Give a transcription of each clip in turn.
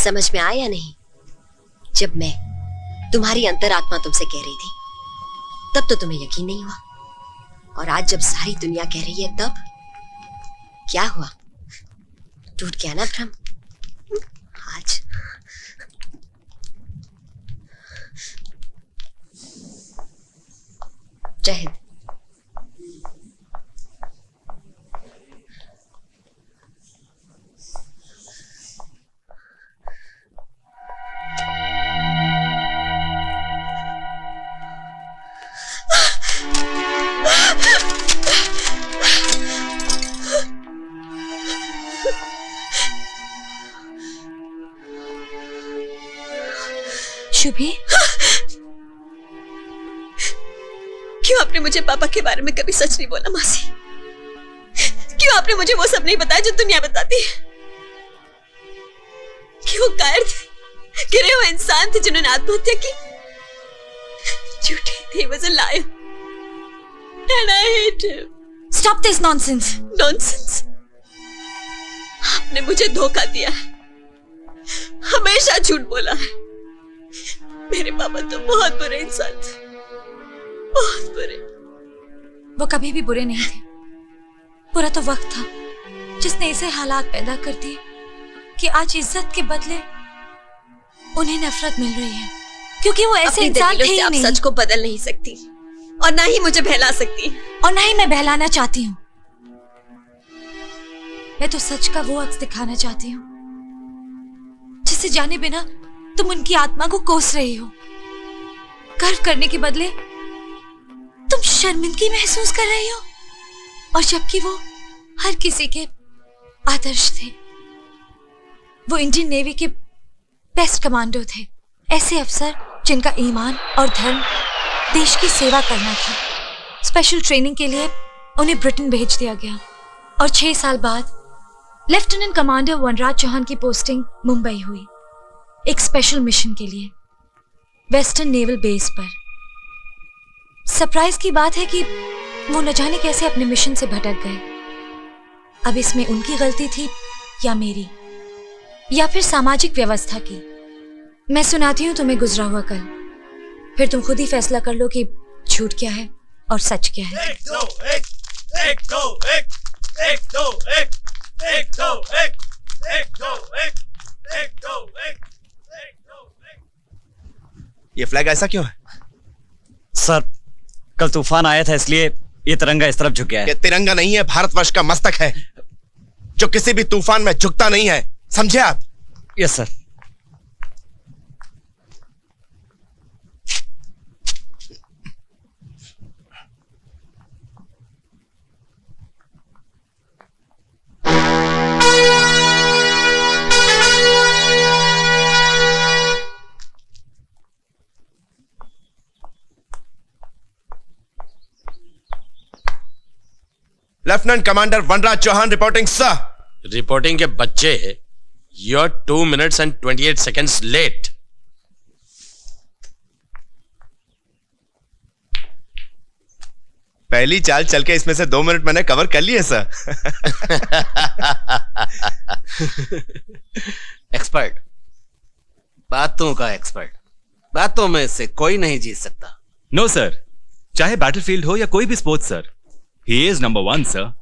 समझ में आया या नहीं? जब मैं तुम्हारी अंतरात्मा तुमसे कह रही थी तब तो तुम्हें यकीन नहीं हुआ, और आज जब सारी दुनिया कह रही है तब क्या हुआ? टूट गया ना भ्रम? आज जय हिंद। शुभी, क्यों आपने मुझे पापा के बारे में कभी सच नहीं बोला मासी? क्यों आपने मुझे वो सब नहीं बताया जो दुनिया बताती है? कि वो कायर थे, गिरे हुए इंसान थे जिन्होंने आत्महत्या की? झूठे थे, was a liar and I hate him. Stop this nonsense. Nonsense? आपने मुझे धोखा दिया है, हमेशा झूठ बोला है। मेरे पापा तो बहुत बुरे इंसान थे, बहुत बुरे। वो कभी भी बुरे नहीं थे। बुरा तो वक्त था जिसने ऐसे हालात पैदा कर दिए कि आज इज्जत के बदले उन्हें नफरत मिल रही है, क्योंकि वो ऐसे इंसान थे ही नहीं। आप सच को बदल नहीं सकती और ना ही मुझे बहला सकती, और ना ही मैं बहलाना चाहती हूँ। मैं तो सच का वो अक्स दिखाना चाहती हूँ जिसे जाने बिना तुम उनकी आत्मा को कोस रही हो। गर्व करने के बदले तुम शर्मिंदगी महसूस कर रही हो, और जबकि वो हर किसी के आदर्श थे। वो इंडियन नेवी के बेस्ट कमांडो थे, ऐसे अफसर जिनका ईमान और धर्म देश की सेवा करना था। स्पेशल ट्रेनिंग के लिए उन्हें ब्रिटेन भेज दिया गया, और 6 साल बाद लेफ्टिनेंट कमांडर वनराज चौहान की पोस्टिंग मुंबई हुई, एक स्पेशल मिशन के लिए वेस्टर्न नेवल बेस पर। सरप्राइज की बात है कि वो न जाने कैसे अपने मिशन से भटक गए। अब इसमें उनकी गलती थी या मेरी, या फिर सामाजिक व्यवस्था की। मैं सुनाती हूं तुम्हें गुजरा हुआ कल, फिर तुम खुद ही फैसला कर लो कि झूठ क्या है और सच क्या है। एक दो एक, एक दो एक, एक दो एक, एक दो एक, एक दो एक, एक दो एक, एक दो एक। ये फ्लैग ऐसा क्यों है? सर, कल तूफान आया था इसलिए ये तिरंगा इस तरफ झुक गया है। ये तिरंगा नहीं है, भारतवर्ष का मस्तक है जो किसी भी तूफान में झुकता नहीं है, समझे आप? Yes sir. लेफ्टिनेंट कमांडर वनराज चौहान रिपोर्टिंग सर। रिपोर्टिंग के बच्चे, you're 2 minutes and 28 seconds late. पहली चाल चल के इसमें से 2 मिनट मैंने कवर कर लिए सर। एक्सपर्ट, बातों का एक्सपर्ट, बातों में से कोई नहीं जीत सकता। नो सर, चाहे बैटलफील्ड हो या कोई भी sports sir, he is number 1 sir.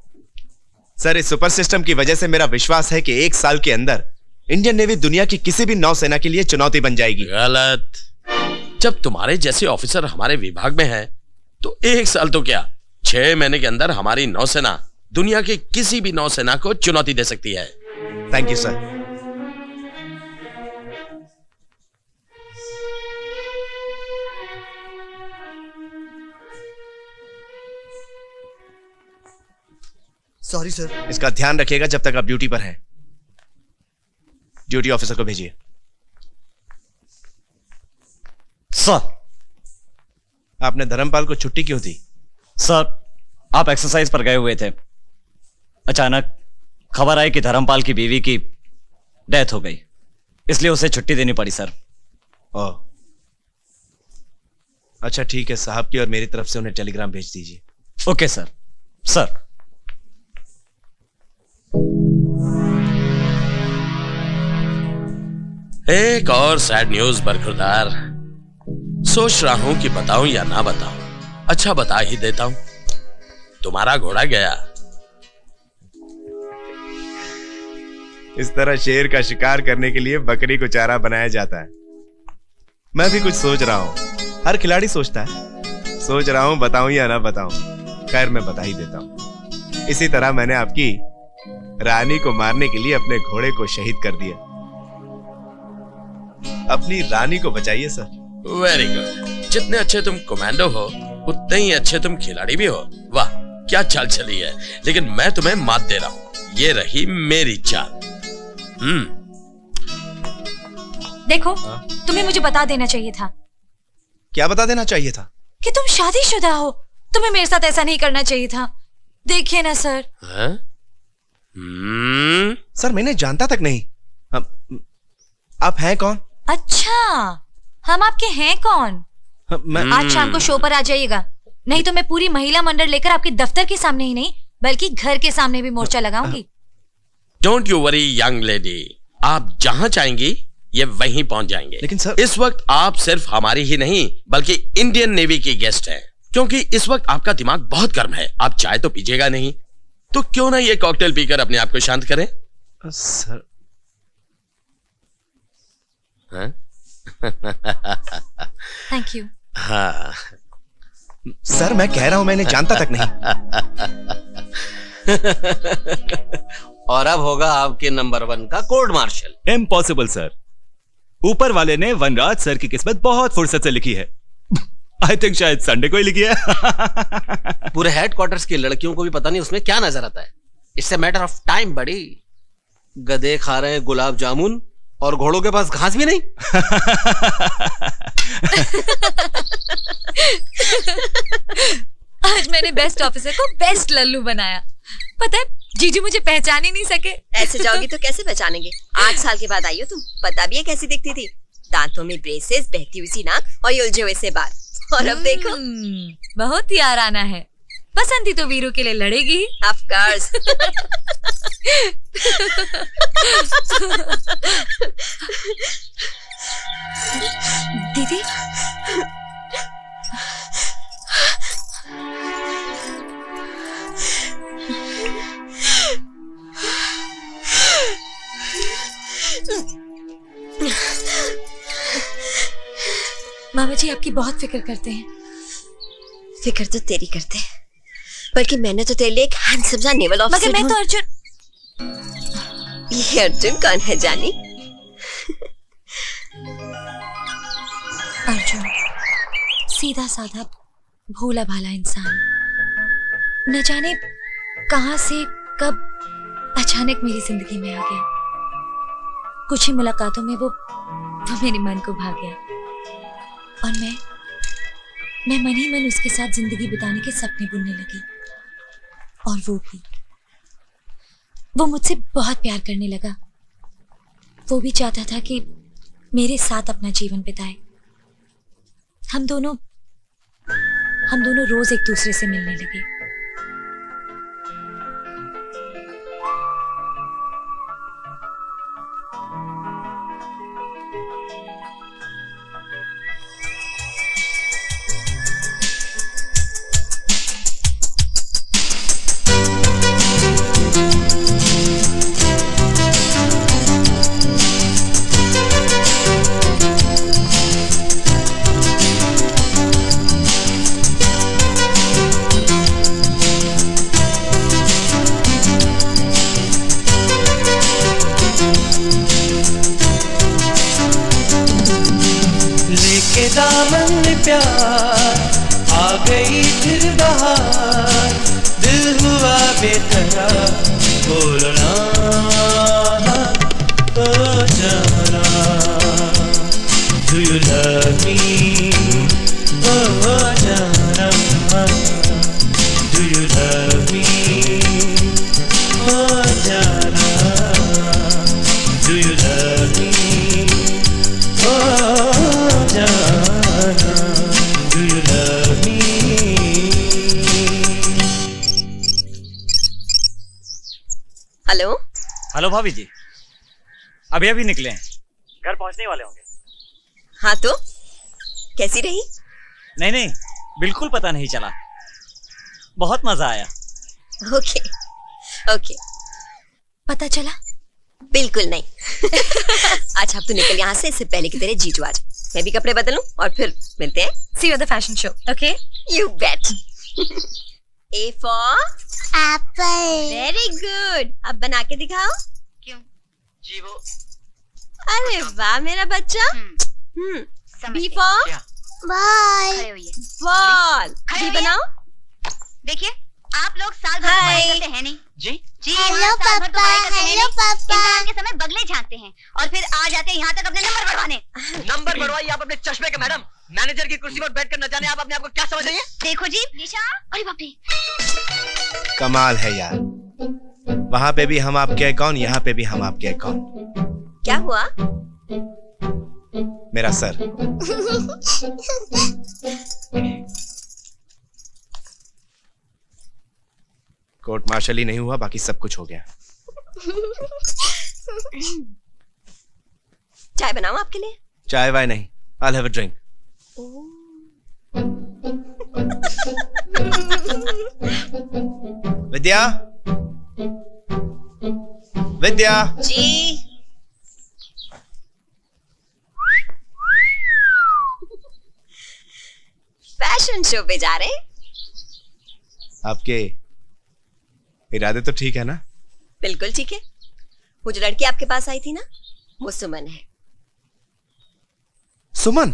Sir, इस सुपर सिस्टम की वजह से मेरा विश्वास है कि 1 साल के अंदर इंडियन नेवी दुनिया की किसी भी नौसेना के लिए चुनौती बन जाएगी। गलत। जब तुम्हारे जैसे ऑफिसर हमारे विभाग में हैं, तो 1 साल तो क्या, 6 महीने के अंदर हमारी नौसेना दुनिया की किसी भी नौसेना को चुनौती दे सकती है। Thank you sir. Sorry sir. इसका ध्यान रखिएगा जब तक आप ड्यूटी पर हैं। ड्यूटी ऑफिसर को भेजिए। सर, आपने धर्मपाल को छुट्टी क्यों दी? सर, आप एक्सरसाइज पर गए हुए थे, अचानक खबर आई कि धर्मपाल की बीवी की डेथ हो गई, इसलिए उसे छुट्टी देनी पड़ी सर। ओह, अच्छा ठीक है, साहब की और मेरी तरफ से उन्हें टेलीग्राम भेज दीजिए। Okay sir. सर, एक और सैड न्यूज बरखुरदार। सोच रहा हूं कि बताऊं या ना बताऊं। अच्छा, बता ही देता हूं। तुम्हारा घोड़ा गया। इस तरह शेर का शिकार करने के लिए बकरी को चारा बनाया जाता है। मैं भी कुछ सोच रहा हूं। हर खिलाड़ी सोचता है। सोच रहा हूं बताऊं या ना बताऊं। खैर, मैं बता ही देता हूं। इसी तरह मैंने आपकी रानी को मारने के लिए अपने घोड़े को शहीद कर दिया। अपनी रानी को बचाइए सर। Very good. जितने अच्छे तुम कमांडो हो उतने ही अच्छे तुम खिलाड़ी भी हो। वाह, क्या चाल चली है। लेकिन मैं तुम्हें मात दे रहा हूं। ये रही मेरी चाल। देखो, तुम्हें मुझे बता देना चाहिए था। क्या बता देना चाहिए था? कि तुम शादीशुदा हो। तुम्हें मेरे साथ ऐसा नहीं करना चाहिए था। देखिए ना सर। सर, मैंने जानता तक नहीं। आप हैं कौन? अच्छा, हम आपके हैं कौन? आज शाम को शो पर आ जाइएगा, नहीं तो मैं पूरी महिला मंडल लेकर आपके दफ्तर के सामने ही नहीं बल्कि घर के सामने भी मोर्चा लगाऊंगी। Don't you worry young lady, आप जहां चाहेंगी ये वहीं पहुंच जाएंगे। लेकिन सर, इस वक्त आप सिर्फ हमारी ही नहीं बल्कि इंडियन नेवी की गेस्ट हैं। क्योंकि इस वक्त आपका दिमाग बहुत गर्म है। आप चाय तो पीजिएगा नहीं, तो क्यों ना ये कॉकटेल पीकर अपने आप को शांत करें। सर। Thank you. हाँ सर, मैं कह रहा हूं मैंने जानता तक नहीं। और अब होगा आपके नंबर 1 का कोर्ट मार्शल। Impossible sir. ऊपर वाले ने वनराज सर की किस्मत बहुत फुर्सत से लिखी है। आई थिंक शायद संडे को ही लिखी है। पूरे हेडक्वार्टर्स की लड़कियों को भी पता नहीं उसमें क्या नजर आता है। It's a matter of time बड़ी। गधे खा रहे हैं गुलाब जामुन और घोड़ों के पास घास भी नहीं। आज मैंने बेस्ट ऑफिसर को बेस्ट लल्लू बनाया। पता है, जीजू मुझे पहचान ही नहीं सके। ऐसे जाओगी तो कैसे पहचानेंगे? 8 साल के बाद आई हो तुम। पता भी है कैसी दिखती थी? दांतों में ब्रेसेस, बहती हुई सी नाक और ये उलझे हुए से बाल। और अब देखो, बहुत ही आराना है। बसंती तो वीरू के लिए लड़ेगी ही। Of course. दीदी, मामा जी आपकी बहुत फिक्र करते हैं। फिक्र तो तेरी करते हैं, बल्कि मैंने तो तेरे लिए एक हैंडसम सा नेवल ऑफिसर। मगर मैं तो अर्जुन। ये अर्जुन कौन है जानी? अर्जुन सीधा साधा भोला भाला इंसान, न जाने कहां से कब अचानक मेरी जिंदगी में आ गया। कुछ ही मुलाकातों में वो मेरे मन को भा गया और मैं मन ही मन उसके साथ जिंदगी बिताने के सपने बुनने लगी। और वो भी, वो मुझसे बहुत प्यार करने लगा। वो भी चाहता था कि मेरे साथ अपना जीवन बिताए। हम दोनों रोज एक दूसरे से मिलने लगे। हेलो भाभी जी, अभी निकले हैं। घर पहुंचने वाले होंगे। हाँ तो कैसी रही? नहीं नहीं, बिल्कुल पता नहीं चला, बहुत मजा आया। Okay okay. पता चला? बिल्कुल नहीं। अच्छा अब तू निकल यहाँ से, इससे पहले कि तेरे जीजू आ जाए। मैं भी कपड़े बदलूं और फिर मिलते हैं। See you at the fashion show, okay? You bet. A for Apple. very good. अब बना के दिखाओ। क्यों? जी वो अरे वाह मेरा बच्चा। B for ball. खड़े होइए। ball. खड़े B होइए। बनाओ। देखिए आप लोग साल भर Hi. पढ़ाई करते हैं नहीं जी जी हेलो हाँ, साल भर तो पापा, पढ़ाई करते हैं हेलो नहीं। पापा। इम्तिहान के समय बगले झांकते हैं और फिर आ जाते हैं यहाँ तक अपने नंबर बढ़वाने। नंबर बढ़वाइए आप अपने चश्मे के मैडम। मैनेजर की कुर्सी पर बैठकर न जाने आप अपने आप को क्या समझ रही हैं? देखो जी निशा, अरे बाप रे, कमाल है यार, वहां पे भी हम आपके कौन, यहाँ पे भी हम आपके कौन। क्या हुआ? मेरा सर। कोर्ट मार्शल ही नहीं हुआ, बाकी सब कुछ हो गया। चाय बनाऊं आपके लिए? चाय वाय नहीं, I'll have a drink. Vidya, Vidya. जी। फैशन शो पे जा रहे हैं? आपके इरादे तो ठीक है ना? बिल्कुल ठीक है। वो जो लड़की आपके पास आई थी ना, वो सुमन है। सुमन?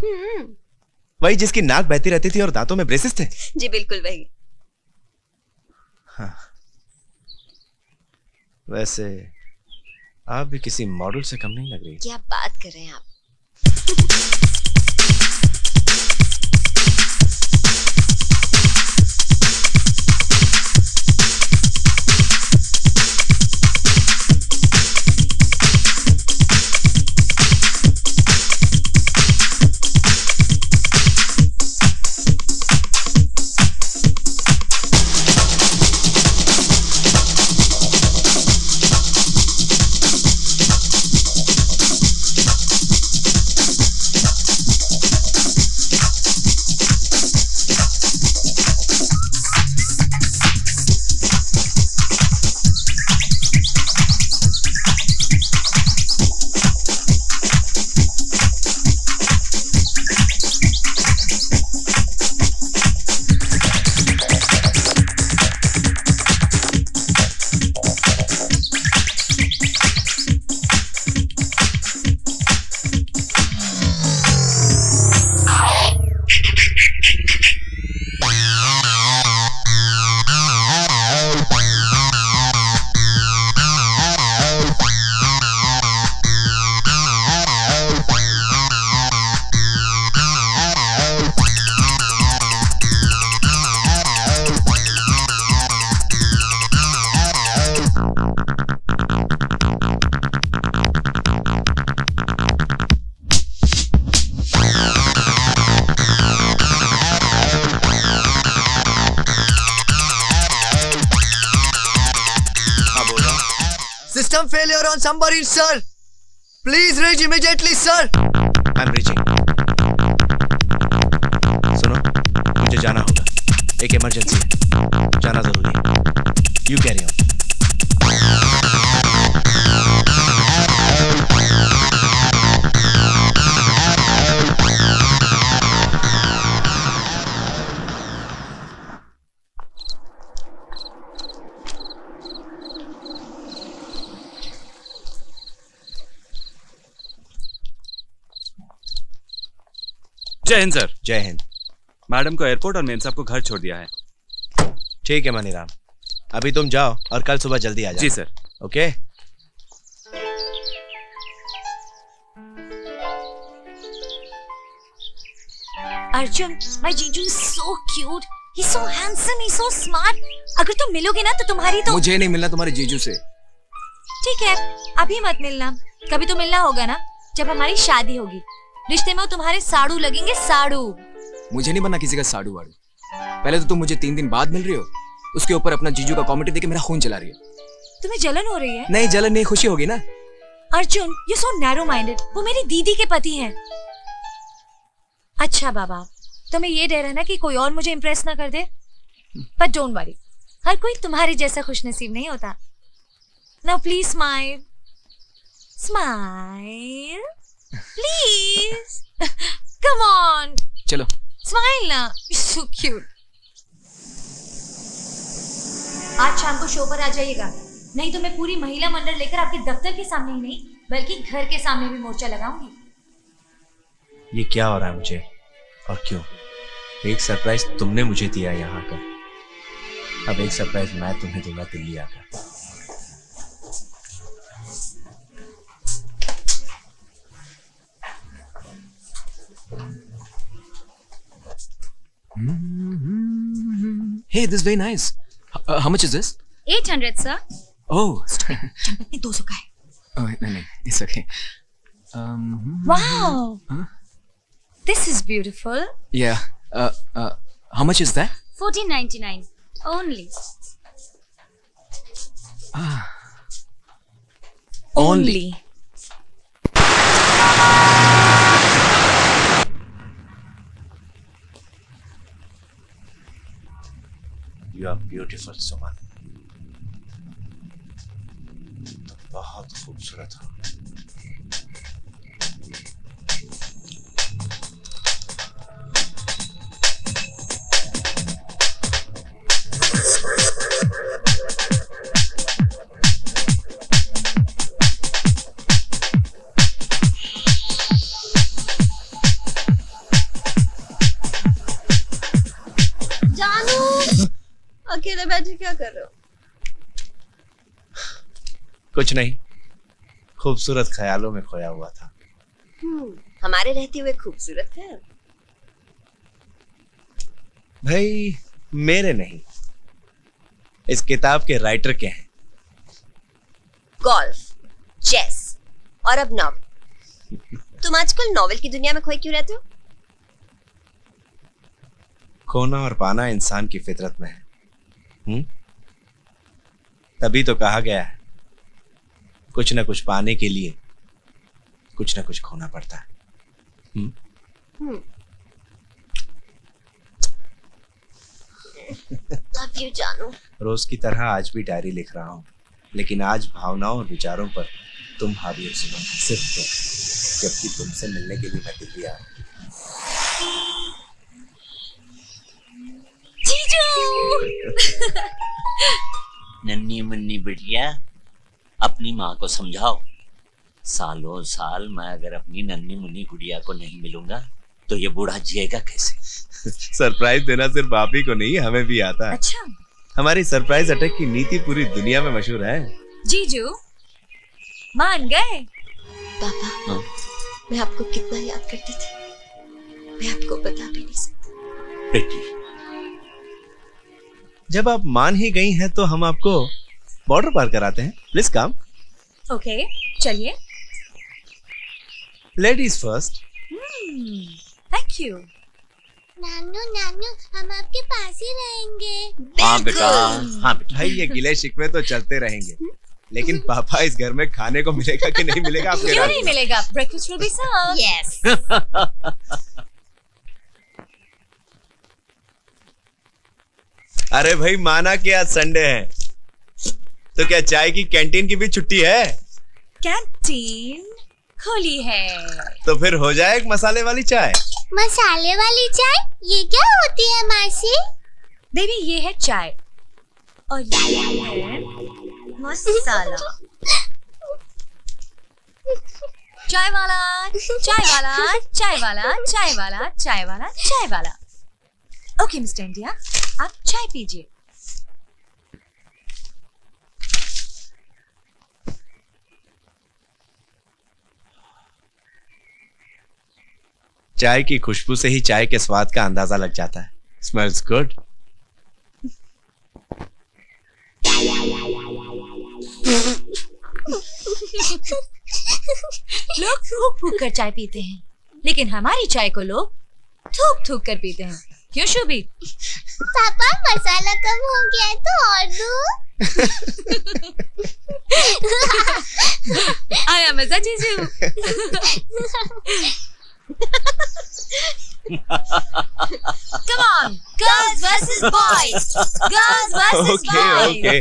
वही जिसकी नाक बहती रहती थी और दांतों में ब्रेसेस थे? जी बिल्कुल वही। हाँ। वैसे आप भी किसी मॉडल से कम नहीं लग रही। क्या बात कर रहे हैं आप? System failure on submarine, sir. Please reach immediately, sir. I'm reaching. सुनो, मुझे जाना होगा, एक इमरजेंसी है, जाना जरूरी है। You carry on. जय हिंद सर। जय हिंद। मैडम को एयरपोर्ट और मेम साहब को घर छोड़ दिया है। ठीक है मनीराम, अभी तुम जाओ और कल सुबह जल्दी आ जाओ। जी सर। ओके। अर्जुन, my जीजू is so cute. He's so handsome. He's so smart. अगर तुम मिलोगे ना तो तुम्हारी तो मुझे नहीं मिलना तुम्हारे जीजू से। ठीक है, अभी मत मिलना, कभी तो मिलना होगा ना, जब हमारी शादी होगी। रिश्ते में वो तुम्हारे साड़ू लगेंगे, साड़ू। मुझे नहीं बनना किसी का साड़ू वाड़ू। पहले तो तुम मुझे 3 दिन बाद मिल रही हो, उसके ऊपर अपना जीजू का कॉमेडी देके मेरा खून चला रही हो। तुम्हें जलन हो रही है? नहीं जलन नहीं, खुशी होगी ना। Arjun, you so narrow minded. वो मेरी दीदी के पति हैं। अच्छा बाबा, तुम्हें ये डर है ना कि कोई और मुझे इम्प्रेस ना कर दे, पर डोंट वरी, हर कोई तुम्हारी जैसा खुशनसीब नहीं होता। Now please smile, smile please, come on, चलो स्माइल ना, सो क्यूट। आज शाम को शो पर आ जाइएगा, नहीं तो मैं पूरी महिला मंडल लेकर आपके दफ्तर के सामने ही नहीं बल्कि घर के सामने भी मोर्चा लगाऊंगी। ये क्या हो रहा है मुझे और क्यों? एक सरप्राइज तुमने मुझे दिया यहाँ का, अब एक सरप्राइज मैं तुम्हें दूंगा दिल्ली आकर। Hey, this is very nice. How much is this? 800, sir. Oh, Champak ने 200 का है। oh, no, it's okay. Wow, this is beautiful. Yeah. How much is that? 14.99 only. Only. You are beautiful, सुमन। तुम बहुत खूबसूरत हो। अकेले बैठे क्या कर रहे हो? कुछ नहीं, खूबसूरत ख्यालों में खोया हुआ था। हमारे रहते हुए खूबसूरत है भाई, मेरे नहीं, इस किताब के राइटर के हैं। गोल्फ, चेस और अब नॉवल। तुम आजकल नॉवल की दुनिया में खोए क्यों रहते हो? खोना और पाना इंसान की फितरत में है। तभी तो कहा गया है, कुछ ना कुछ पाने के लिए कुछ ना कुछ खोना पड़ता है। लव यू जानू। रोज की तरह आज भी डायरी लिख रहा हूँ, लेकिन आज भावनाओं और विचारों पर तुम हावी हो सुमन, सिर्फ तुम, जबकि तुमसे मिलने के लिए मैं दिल्ली आया। नन्ही मुन्नी बिटिया, अपनी माँ को समझाओ। सालों साल मैं अगर अपनी नन्ही मुन्नी गुड़िया को नहीं मिलूंगा तो ये बूढ़ा जिएगा कैसे? सरप्राइज देना सिर्फ आप ही को नहीं, हमें भी आता है। अच्छा, हमारी सरप्राइज अटैक की नीति पूरी दुनिया में मशहूर है। जीजू मान गए। पापा, मैं आपको कितना याद करती थी, मैं आपको बता भी नहीं सकती। बेटी, जब आप मान ही गई हैं तो हम आपको बॉर्डर पार कराते हैं। Please come. ओके, चलिए। Ladies first. Thank you. Nanu Nanu, हम आपके पास ही रहेंगे। हाँ बेटा, हाँ बेटा। भाई ये गिले शिकवे तो चलते रहेंगे, लेकिन पापा इस घर में खाने को मिलेगा कि नहीं मिलेगा आपके? क्यों नहीं मिलेगा? Breakfast will be served. Yes. अरे भाई, माना कि आज संडे है, तो क्या चाय की कैंटीन की भी छुट्टी है? कैंटीन खुली है। तो फिर हो जाए एक मसाले वाली चाय। मसाले वाली चाय? ये क्या होती है मासी? बेबी, ये है चाय और ये है मसाला। चाय वाला, चाय वाला, चाय वाला, चाय वाला, चाय वाला, चाय वाला। ओके मिस्टर इंडिया, आप चाय पीजिए। चाय की खुशबू से ही चाय के स्वाद का अंदाजा लग जाता है। Smells good. लोग फूक फूक कर चाय पीते हैं, लेकिन हमारी चाय को लोग थूक थूक कर पीते हैं। क्यों शुभी? पापा, मसाला कम हो गया है तो और दो। आया मजा जीजू। Come on, girls versus boys, girls versus boys। Okay,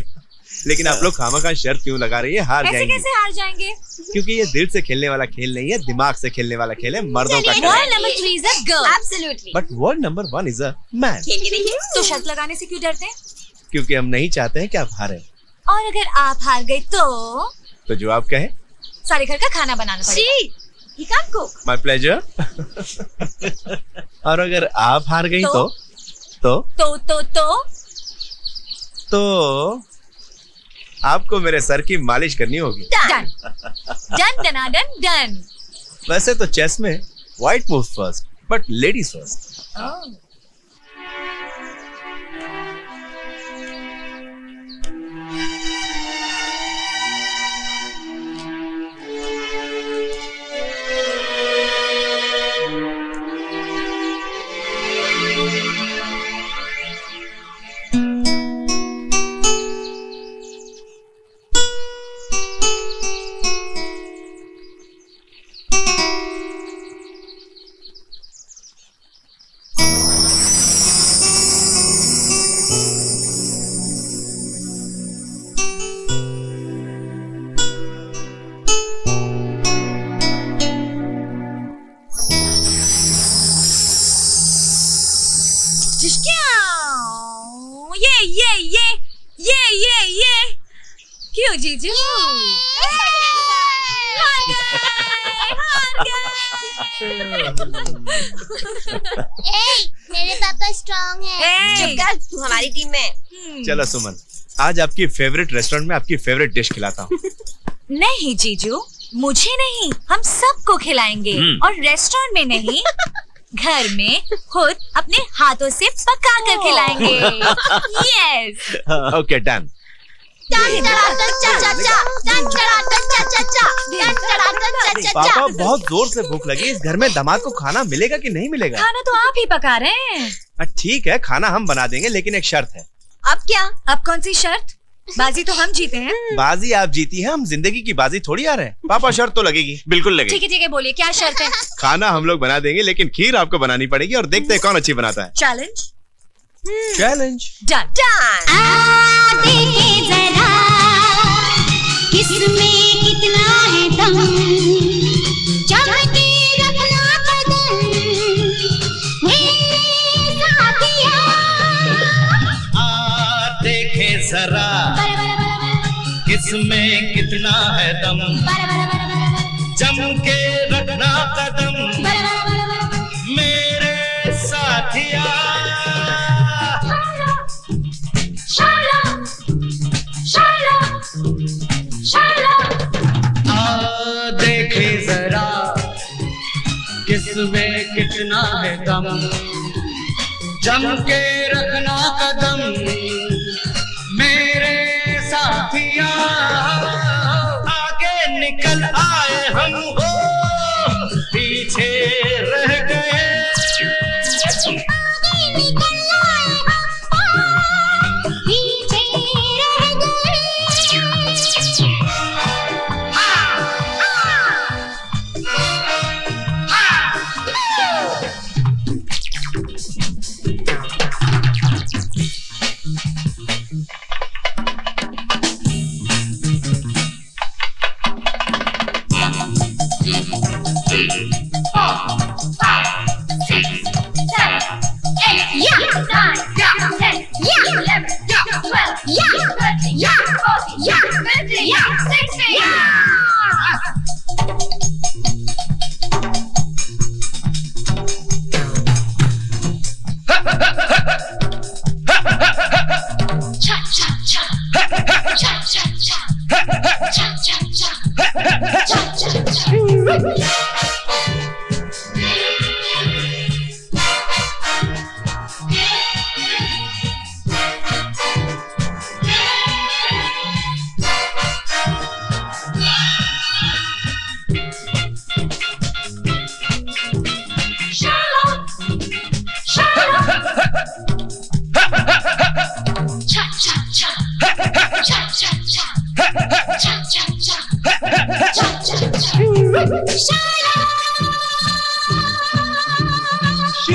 लेकिन आप लोग खामखा शर्त क्यों लगा रही है? हार ऐसे जाएंगे। कैसे हार जाएंगे? क्योंकि ये दिल से खेलने वाला खेल नहीं है, दिमाग से खेलने वाला खेल है, मर्दों का खेल। World number 3 is a girl। Absolutely। But world number 1 is a man. खेल के देखिए। तो शर्त लगाने से क्यों डरते हैं? क्योंकि हम नहीं चाहते हैं कि आप हारें। और अगर आप हार गए तो जो आप कहें। सारे घर का खाना बनाना पड़ेगा। He can't cook। My pleasure. और अगर आप हार गई तो आपको मेरे सर की मालिश करनी होगी। Done done done done. वैसे तो चेस में white moves first, but ladies first. ये क्यों जीजू? मेरे पापा स्ट्रांग है। चुप कर, तू हमारी टीम में। चलो सुमन, आज आपकी फेवरेट रेस्टोरेंट में आपकी फेवरेट डिश खिलाता हूँ। नहीं जीजू, मुझे नहीं, हम सबको खिलाएंगे। और रेस्टोरेंट में नहीं, घर में खुद अपने हाथों से पका कर खिलाएंगे। यस। Okay done. पापा बहुत जोर से भूख लगी, इस घर में दामाद को खाना मिलेगा कि नहीं मिलेगा? खाना तो आप ही पका रहे हैं। ठीक है, खाना हम बना देंगे, लेकिन एक शर्त है। अब क्या? अब कौन सी शर्त? बाजी तो हम जीते हैं। बाजी आप जीती हैं, हम जिंदगी की बाजी थोड़ी आ रहे हैं। पापा शर्त तो लगेगी। बिल्कुल लगेगी। ठीक है बोलिए, क्या शर्त है? खाना हम लोग बना देंगे, लेकिन खीर आपको बनानी पड़ेगी, और देखते हैं कौन अच्छी बनाता है। चैलेंज। Challenge done. देखे जरा किसमें कितना है दम, चमके रखना कदम मेरे साथिया। देखे जरा किसमें कितना है दम, जम के रखना कदम मेरे साथिया। देखे जरा किसमें कितना है दम, जम के रखना कदम मेरे साथिया। आगे निकल आए हम हो, पीछे रह गए। आगे निकल आए हम, पीछे रह गए।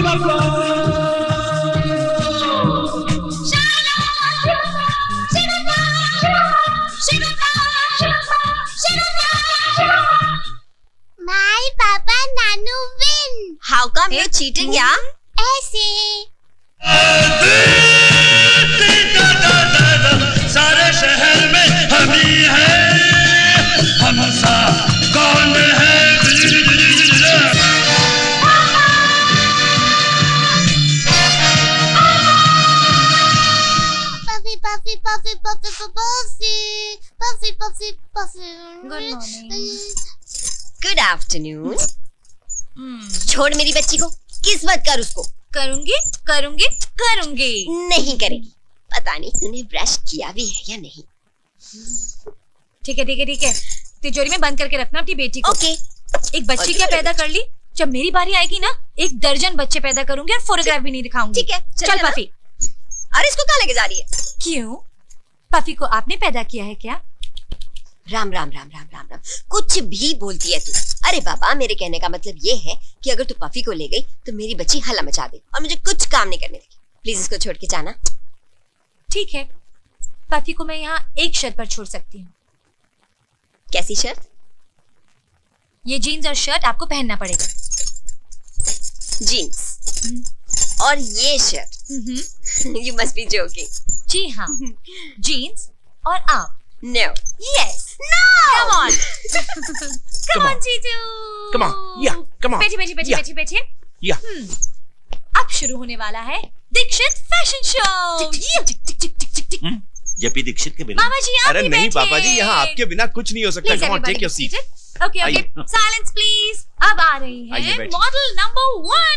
My Papa Nanu win. How come you're cheating, yeah? ऐसे. सारे शहर में हम ही हैं, हम सा कौन है? Puffy, puffy, puffy, puffy, puffy, puffy, puffy, puffy. Good morning. Good afternoon. छोड़ मेरी बच्ची को, किस मत कर उसको. करूंगी करूंगी करूंगी. नहीं करेगी. पता नहीं तूने ब्रश किया भी है या नहीं. ठीक है ठीक है ठीक है. तिजोरी में बंद करके रखना अपनी बेटी को. ओके. एक बच्ची क्या पैदा कर ली. जब मेरी बारी आएगी ना 1 दर्जन बच्चे पैदा करूंगी और फोटोग्राफ भी नहीं दिखाऊंगी. ठीक है चल पफी. अरे इसको कहाँ लेके जा रही है? क्यों? पफी को आपने पैदा किया है क्या? राम राम राम राम राम राम. कुछ भी बोलती है तू. अरे बाबा मेरे कहने का मतलब ये है कि अगर तू पफी को ले गई तो मेरी बच्ची हल्ला मचा दे और मुझे कुछ काम नहीं करने देगी. प्लीज इसको छोड़ के जाना. ठीक है. पफी को मैं यहाँ एक शर्त पर छोड़ सकती हूँ. कैसी शर्त? ये जीन्स और शर्ट आपको पहनना पड़ेगा. जीन्स और ये shirt. You must be joking. जी हाँ. जीन्स और आप. No. Yes. No. Come on. Come on, जीजू. Come on. Yeah. Come on. बैठिए बैठिए बैठिए बैठिए बैठिए. Yeah. अब शुरू होने वाला है दीक्षित फैशन शो. जपी दीक्षित के बिना. मामा जी आप अरे नहीं पापा जी, यहाँ आपके बिना कुछ नहीं हो सकता. Come on, take your seat. Okay okay. Silence please. अब आ रही है मॉडल नंबर 1.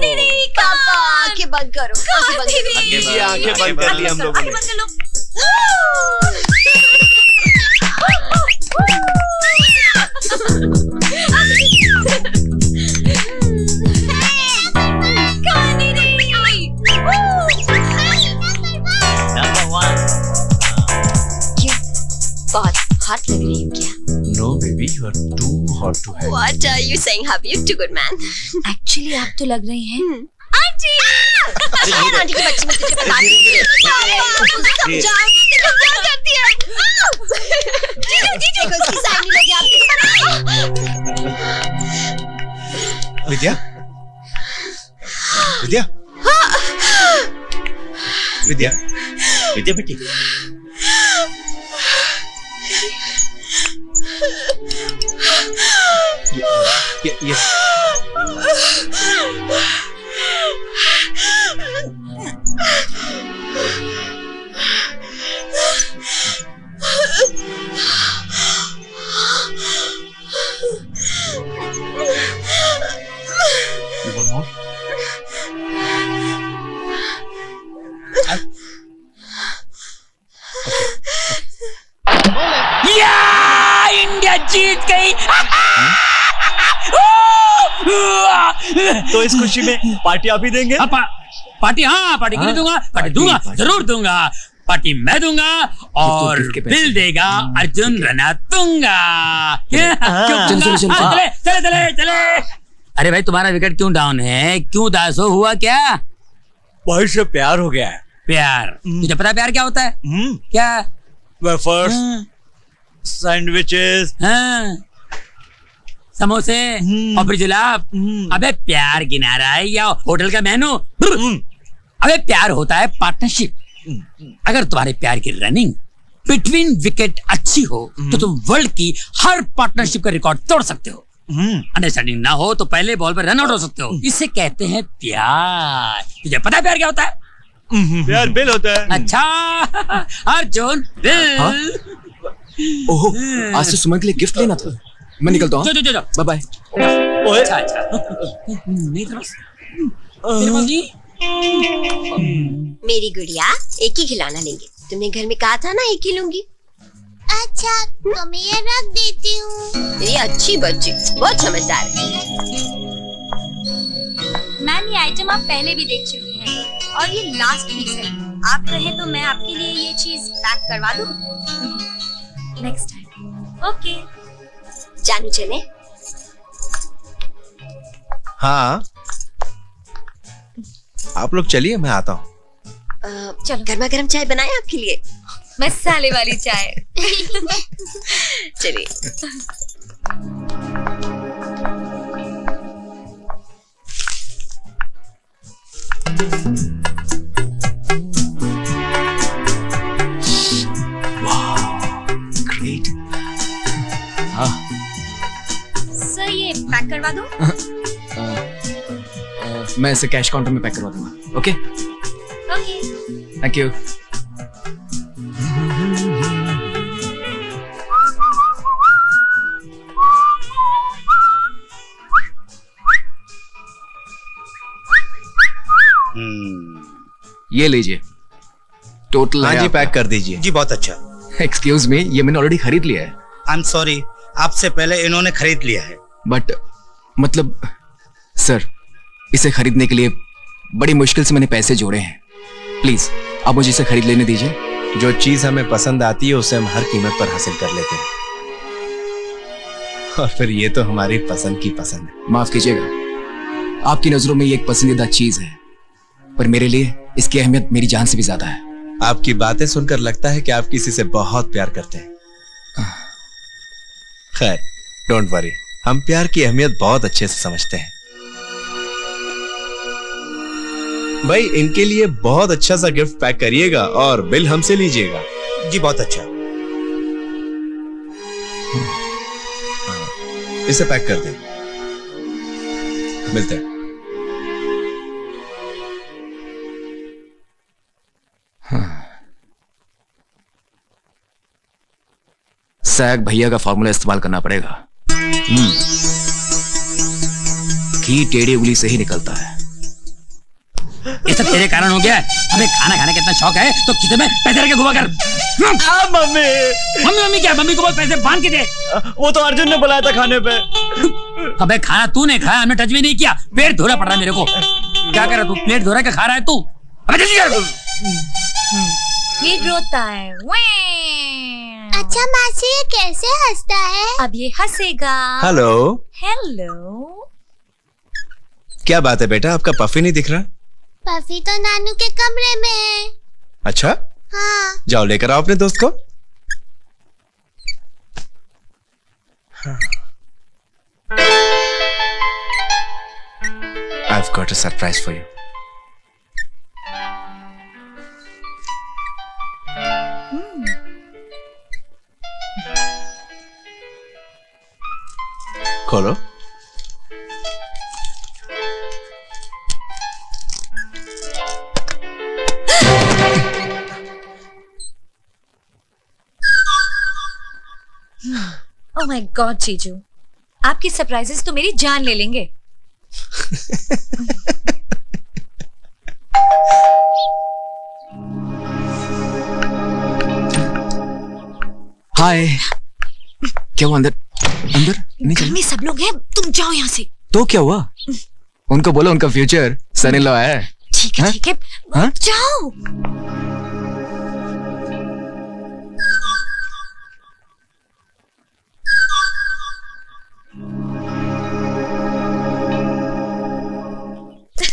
दीदी पापा आंखें बंद करो. आंखें बंद कर ली हम लोगों ने. बहुत हॉट लग रही है क्या? No, baby, you are too hot to handle. What are you saying, hubby? You're too good man. Actually आप तो लग रही हैं आंटी. अरे आंटी की बच्ची में तुझे बता दी. समझा क्या करती है? जीजू उसकी साइड नहीं लगी आपकी. विद्या विद्या विद्या विद्या बेटी. ये इंडिया जीत गई. तो इस खुशी में पार्टी आप ही देंगे? पार्टी. हाँ पार्टी क्यों दूंगा. पार्टी दूंगा जरूर दूंगा. पार्टी मैं दूंगा और बिल देगा अर्जुन रणतुंगा. चले चले चले. अरे भाई तुम्हारा विकेट क्यों डाउन है? क्यों दास हो? हुआ क्या? भाई से प्यार हो गया है. प्यार? तुझे पता है प्यार क्या होता है? क्या? वेफर्स, सैंडविचेस, समोसे और फिर जुलाब. अबे प्यार गिना रहा है या होटल का मेनू? अबे प्यार होता है पार्टनरशिप. अगर तुम्हारे प्यार की रनिंग बिटवीन विकेट अच्छी हो तो तुम वर्ल्ड की हर पार्टनरशिप का रिकॉर्ड तोड़ सकते हो. अंडरस्टैंडिंग ना हो तो पहले बॉल पर रन आउट हो सकते हो. इसे कहते हैं प्यार. तुझे पता है प्यार क्या होता है? प्यार बिल होता है. अच्छा अर्जुन बिल. ओह आज तो सुमन के लिए गिफ्ट लेना था. मैं निकलता हूँ. जो बाय बाय. अच्छा नहीं मेरी गुड़िया एक ही खिलौना लेंगे. तुमने घर में कहा था ना एक ही लूंगी. अच्छा तो मैं ये रख देती हूँ. ये अच्छी बच्ची बहुत समझदार है. मैम ये आइटम आप पहले भी देख चुकी हैं और ये लास्ट पीस है. आप कहें तो मैं आपके लिए ये चीज पैक करवा दूँ. Next time. ओके जानू चले. हाँ, आप लोग चलिए, मैं आता हूँ। चलो, गर्मा गर्म चाय बनाए आपके लिए। मसाले वाली चाय। चलिए। ग्रेट। हाँ। सर ये पैक करवा दो। मैं इसे कैश काउंटर में पैक करवा दूंगा। ओके? ओके। Thank you. ये लीजिए, टोटल। हाँ जी, पैक कर दीजिए। जी बहुत अच्छा। एक्सक्यूज मी, ये मैंने ऑलरेडी खरीद लिया है। आई एम सॉरी, आपसे पहले इन्होंने खरीद लिया है। बट मतलब सर, इसे खरीदने के लिए बड़ी मुश्किल से मैंने पैसे जोड़े हैं। प्लीज आप मुझे इसे खरीद लेने दीजिए। जो चीज हमें पसंद आती है उसे हम हर कीमत पर हासिल कर लेते हैं, और फिर ये तो हमारी पसंद की पसंद है। माफ कीजिएगा, आपकी नजरों में ये एक पसंदीदा चीज है, पर मेरे लिए इसकी अहमियत मेरी जान से भी ज्यादा है। आपकी बातें सुनकर लगता है कि आप किसी से बहुत प्यार करते हैं। खैर, डोंट वरी, हम प्यार की अहमियत बहुत अच्छे से समझते हैं। भाई, इनके लिए बहुत अच्छा सा गिफ्ट पैक करिएगा और बिल हमसे लीजिएगा। जी बहुत अच्छा। इसे पैक कर दें, मिलते हैं। सैग भैया का फॉर्मूला इस्तेमाल करना पड़ेगा। घी टेढ़ी उंगली से ही निकलता है। ये सब तेरे कारण हो गया है। अबे खाना खाने का इतना शौक है तो किचन में पैसे रख के घुमा कर। मम्मी क्या? मम्मी को बोल पैसे बांध के दे। वो तो अर्जुन ने बुलाया था खाने पे। अबे खाना तूने खाया, हमने टच भी नहीं किया। पेट धोना पड़ रहा है मेरे को। क्या कर रहा तू? प्लेट धो रहा है, क्या खा रहा है तू? अबे जल्दी कर। ये रोता है। अच्छा मासी, ये कैसे हंसता है? अब ये हंसेगा। हेलो। हेलो। क्या बात है बेटा, आपका पफी नहीं दिख रहा? पफी तो नानू के कमरे में है। अच्छा, हाँ। जाओ लेकर आओ अपने दोस्त को। I've got a surprise for you. खोलो। ओह माय गॉड जीजू, आपकी सरप्राइजेस तो मेरी जान ले लेंगे। हाय। क्या हुआ? अंदर नहीं घर में सब लोग हैं, तुम जाओ यहाँ से। तो क्या हुआ? उनको बोलो उनका फ्यूचर सन इन लॉ है। ठीक है ठीक है, जाओ।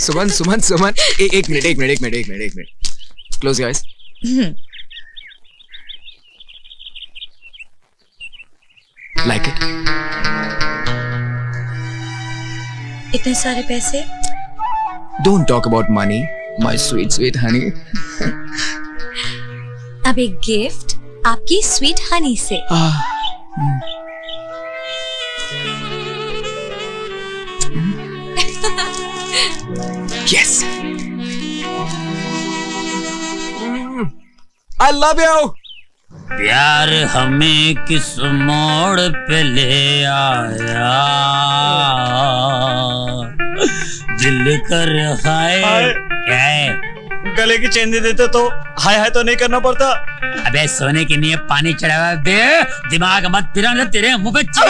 सुमन, एक minute. Close your eyes. Like it? इतने सारे पैसे? Don't talk about money, my sweet Honey. अब एक गिफ्ट आपकी स्वीट हनी से। Yes. I love you. प्यार हमें किस मोड़ पे ले आया, दिल कर हाय। क्या है? गले की चेन दे देते तो हाय हाय तो नहीं करना पड़ता। अबे सोने के लिए पानी चढ़ावा दे, दिमाग मत फिरा, तेरे मुंह पे चेन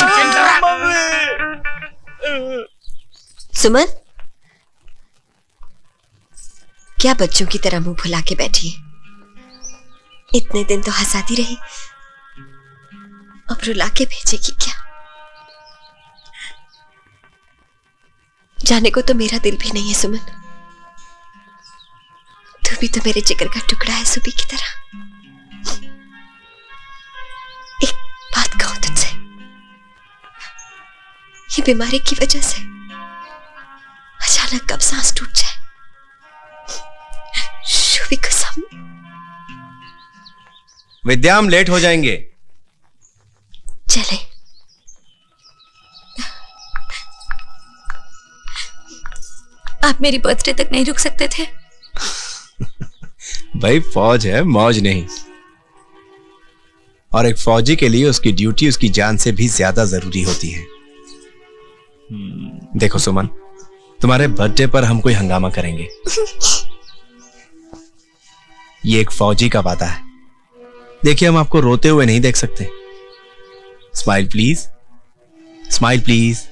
सुमन, क्या बच्चों की तरह मुंह फुला के बैठी है? इतने दिन तो हंसाती रही, अब रुला के भेजेगी क्या? जाने को तो मेरा दिल भी नहीं है सुमन। तू भी तो मेरे जिगर का टुकड़ा है सुबह की तरह। एक बात कहूं तुझसे, ये बीमारी की वजह से अचानक कब सांस टूट जाए, शुभी कसम। विद्या, हम लेट हो जाएंगे। चले। आप मेरी बर्थडे तक नहीं रुक सकते थे? भाई फौज है, मौज नहीं। और एक फौजी के लिए उसकी ड्यूटी उसकी जान से भी ज्यादा जरूरी होती है। देखो सुमन, तुम्हारे बर्थडे पर हम कोई हंगामा करेंगे, ये एक फौजी का वादा है। देखिए, हम आपको रोते हुए नहीं देख सकते। Smile please, smile please.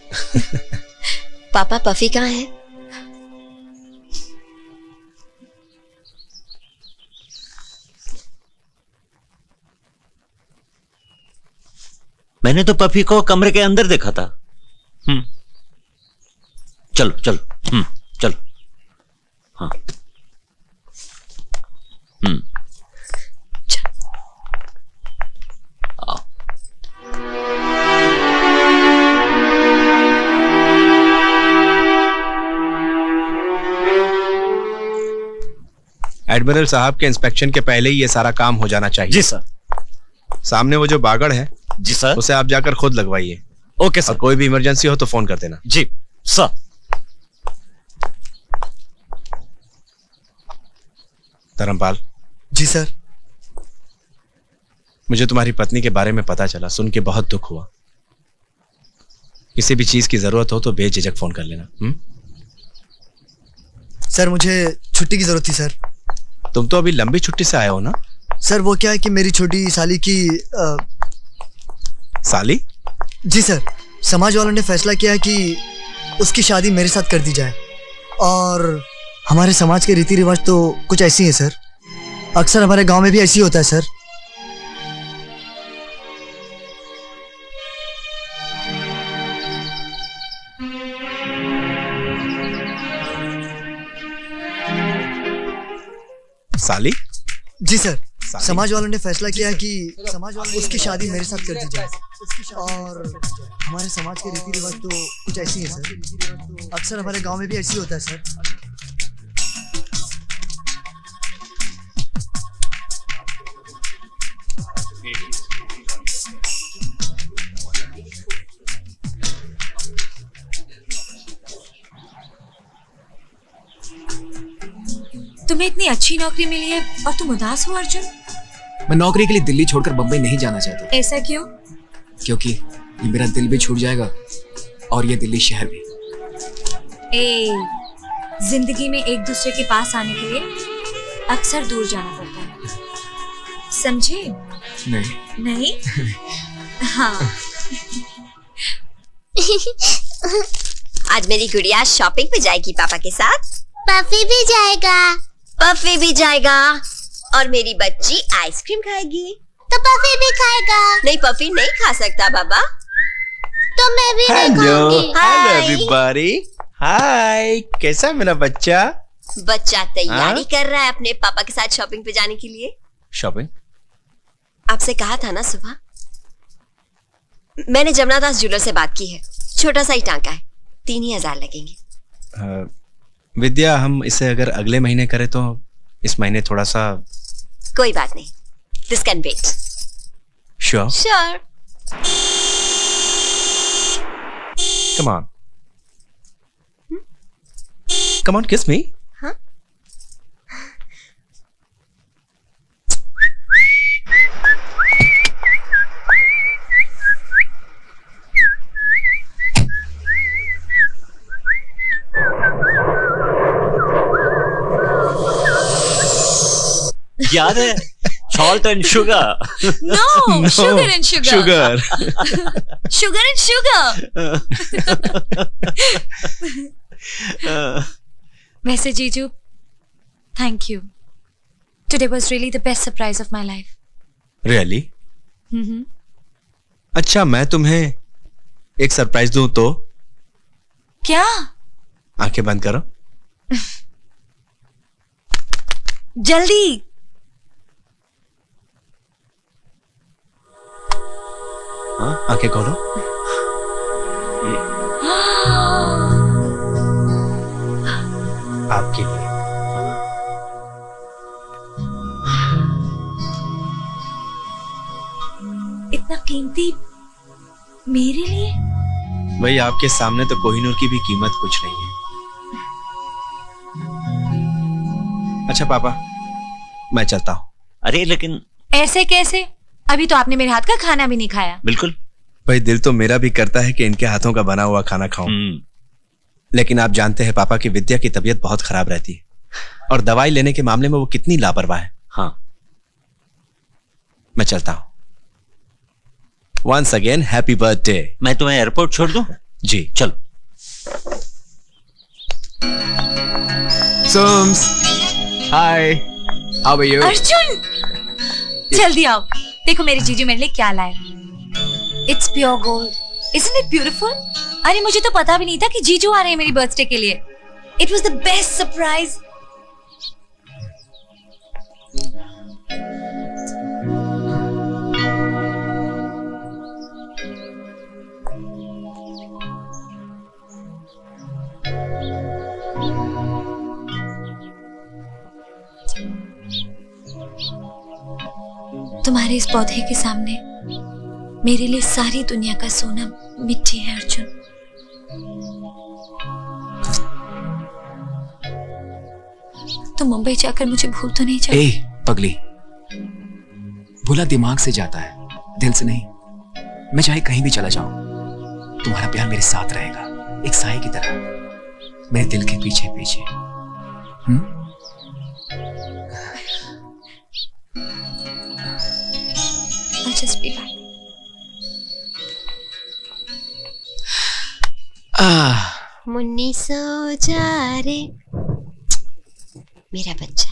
पापा, पफी कहाँ है? मैंने तो पफी को कमरे के अंदर देखा था। चलो चलो, चलो। हाँ। आओ। एडमिरल साहब के इंस्पेक्शन के पहले ही ये सारा काम हो जाना चाहिए। जी सर। सामने वो जो बागड़ है, जी सर, उसे आप जाकर खुद लगवाइए। Okay sir. और कोई भी इमरजेंसी हो तो फोन कर देना। जी सर। धर्मपाल। जी सर। मुझे तुम्हारी पत्नी के बारे में पता चला, सुन के बहुत दुख हुआ। किसी भी चीज की जरूरत हो तो बेझिझक फोन कर लेना। सर, मुझे छुट्टी की जरूरत थी सर। तुम तो अभी लंबी छुट्टी से आए हो ना? सर, वो क्या है कि मेरी छोटी साली की साली? जी सर, समाज वालों ने फैसला किया है कि उसकी शादी मेरे साथ कर दी जाए। और हमारे समाज के रीति रिवाज तो कुछ ऐसी है सर। अक्सर हमारे गांव में भी ऐसी होता है सर। साली? जी सर, समाज वालों ने फैसला किया है कि उसकी शादी मेरे साथ कर दी जाए। और हमारे समाज के रीति रिवाज तो कुछ ऐसी है सर। अक्सर हमारे गांव में भी ऐसी होता है सर। तुम्हें इतनी अच्छी नौकरी मिली है और तुम उदास हो अर्जुन? मैं नौकरी के लिए दिल्ली छोड़कर बम्बई नहीं जाना चाहता। ऐसा क्यों? क्योंकि ये मेरा दिल भी छूट जाएगा और ये दिल्ली शहर भी। जिंदगी में एक दूसरे के पास आने के लिए अक्सर दूर जाना पड़ता है, समझे? नहीं? हाँ। आज मेरी गुड़िया शॉपिंग पे जाएगी पापा के साथ। पफी भी जाएगा। पफी भी जाएगा। और मेरी बच्ची आइसक्रीम खाएगी। तो पफी भी खाएगा। नहीं, पफी नहीं खा सकता बाबा। तो मैं भी नहीं खाऊंगी। Hello everybody. हाय, कैसा मेरा बच्चा? बच्चा तैयारी कर रहा है अपने पापा के साथ शॉपिंग पे जाने के लिए। शॉपिंग? आपसे कहा था ना सुबह। मैंने जमुना दास ज्वेलर से बात की है। छोटा सा ही टांका है, 3,000 लगेंगे। विद्या, हम इसे अगर अगले महीने करें तो इस महीने थोड़ा सा। कोई बात नहीं, this can wait. Sure? Sure. Come on, come on, kiss me. हाँ? याद है? Salt and sugar. No, sugar and sugar. Sugar and sugar. वैसे जीजू, thank you. Today was really the best surprise of my life. Really? अच्छा, मैं तुम्हें एक surprise दूं तो? क्या? आंखें बंद करो। जल्दी। हाँ, आंखें खोलो। आपके लिए। इतना कीमती मेरे लिए? भाई आपके सामने तो कोहिनूर की भी कीमत कुछ नहीं है। अच्छा पापा, मैं चलता हूँ। अरे लेकिन ऐसे कैसे? अभी तो आपने मेरे हाथ का खाना भी नहीं खाया। बिल्कुल। भाई दिल तो मेरा भी करता है कि इनके हाथों का बना हुआ खाना खाऊं, लेकिन आप जानते हैं पापा की विद्या की तबीयत बहुत खराब रहती है और दवाई लेने के मामले में वो कितनी लापरवाह है। हाँ, मैं चलता हूं। Once again happy birthday. मैं तुम्हें एयरपोर्ट छोड़ दूं? जी चलो। सोम्स, hi, how are you? Arjun, जल्दी आओ, देखो मेरे जीजू मेरे लिए क्या लाए। It's pure gold, isn't it beautiful? अरे मुझे तो पता भी नहीं था कि जीजू आ रहे हैं मेरी बर्थडे के लिए। It was the best surprise. तुम्हारे इस पौधे के सामने मेरे लिए सारी दुनिया का सोना मिट्टी है अर्जुन। तो मुंबई जाकर मुझे भूल तो नहीं जाए? ए पगली, भूला दिमाग से जाता है, दिल से नहीं। मैं चाहे कहीं भी चला जाऊं, तुम्हारा प्यार मेरे साथ रहेगा, एक साए की तरह, मेरे दिल के पीछे पीछे। I'll just be back. Munni सो जा रे मेरा बच्चा।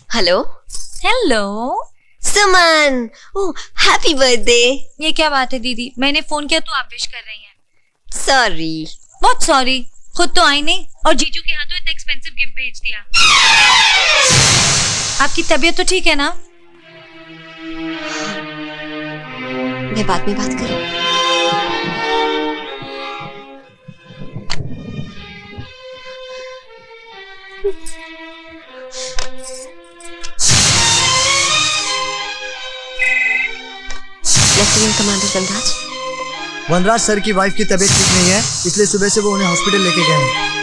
हेलो हेलो सुमन, ओह हैप्पी बर्थडे। ये क्या बात है दीदी, मैंने फोन किया तो आप विश कर रही हैं। सॉरी। बहुत सॉरी, खुद तो आई नहीं और जीजू के हाथों इतना एक्सपेंसिव गिफ्ट भेज दिया। आपकी तबीयत तो ठीक है ना? मैं बाद में बात करूं। लेफ्टिनेंट कमांडर वनराज। वनराज सर की वाइफ की तबीयत ठीक नहीं है, इसलिए सुबह से वो उन्हें हॉस्पिटल लेके गए हैं।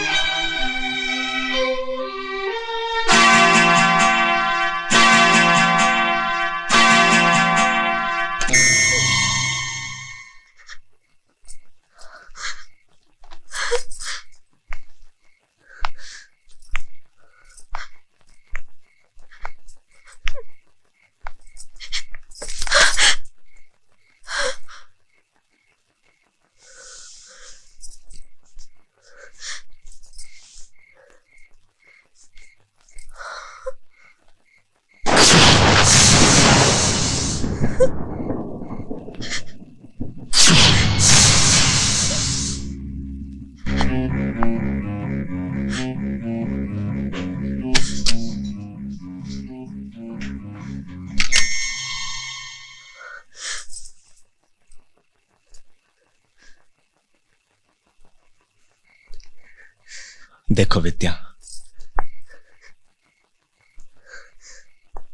देखो विद्या,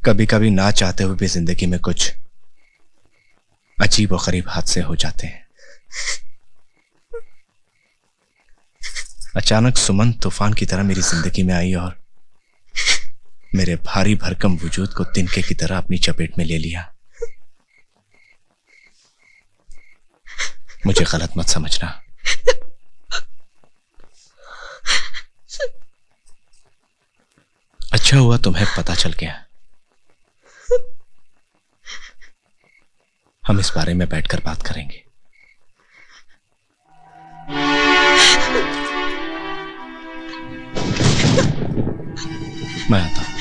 कभी कभी ना चाहते हुए भी जिंदगी में कुछ अजीब और गरीब हादसे हो जाते हैं। अचानक सुमन तूफान की तरह मेरी जिंदगी में आई और मेरे भारी भरकम वजूद को तिनके की तरह अपनी चपेट में ले लिया। मुझे गलत मत समझना। अच्छा हुआ तुम्हें पता चल गया। हम इस बारे में बैठकर बात करेंगे। मैं आता हूं।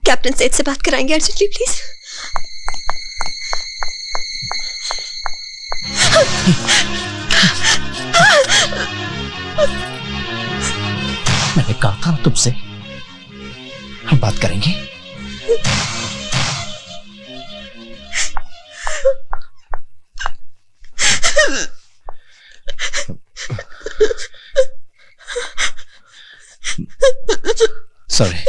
कैप्टन सेठ से बात कराएंगे अर्जेंटली प्लीज। मैंने कहा था ना तुमसे, हम बात करेंगे। Sorry.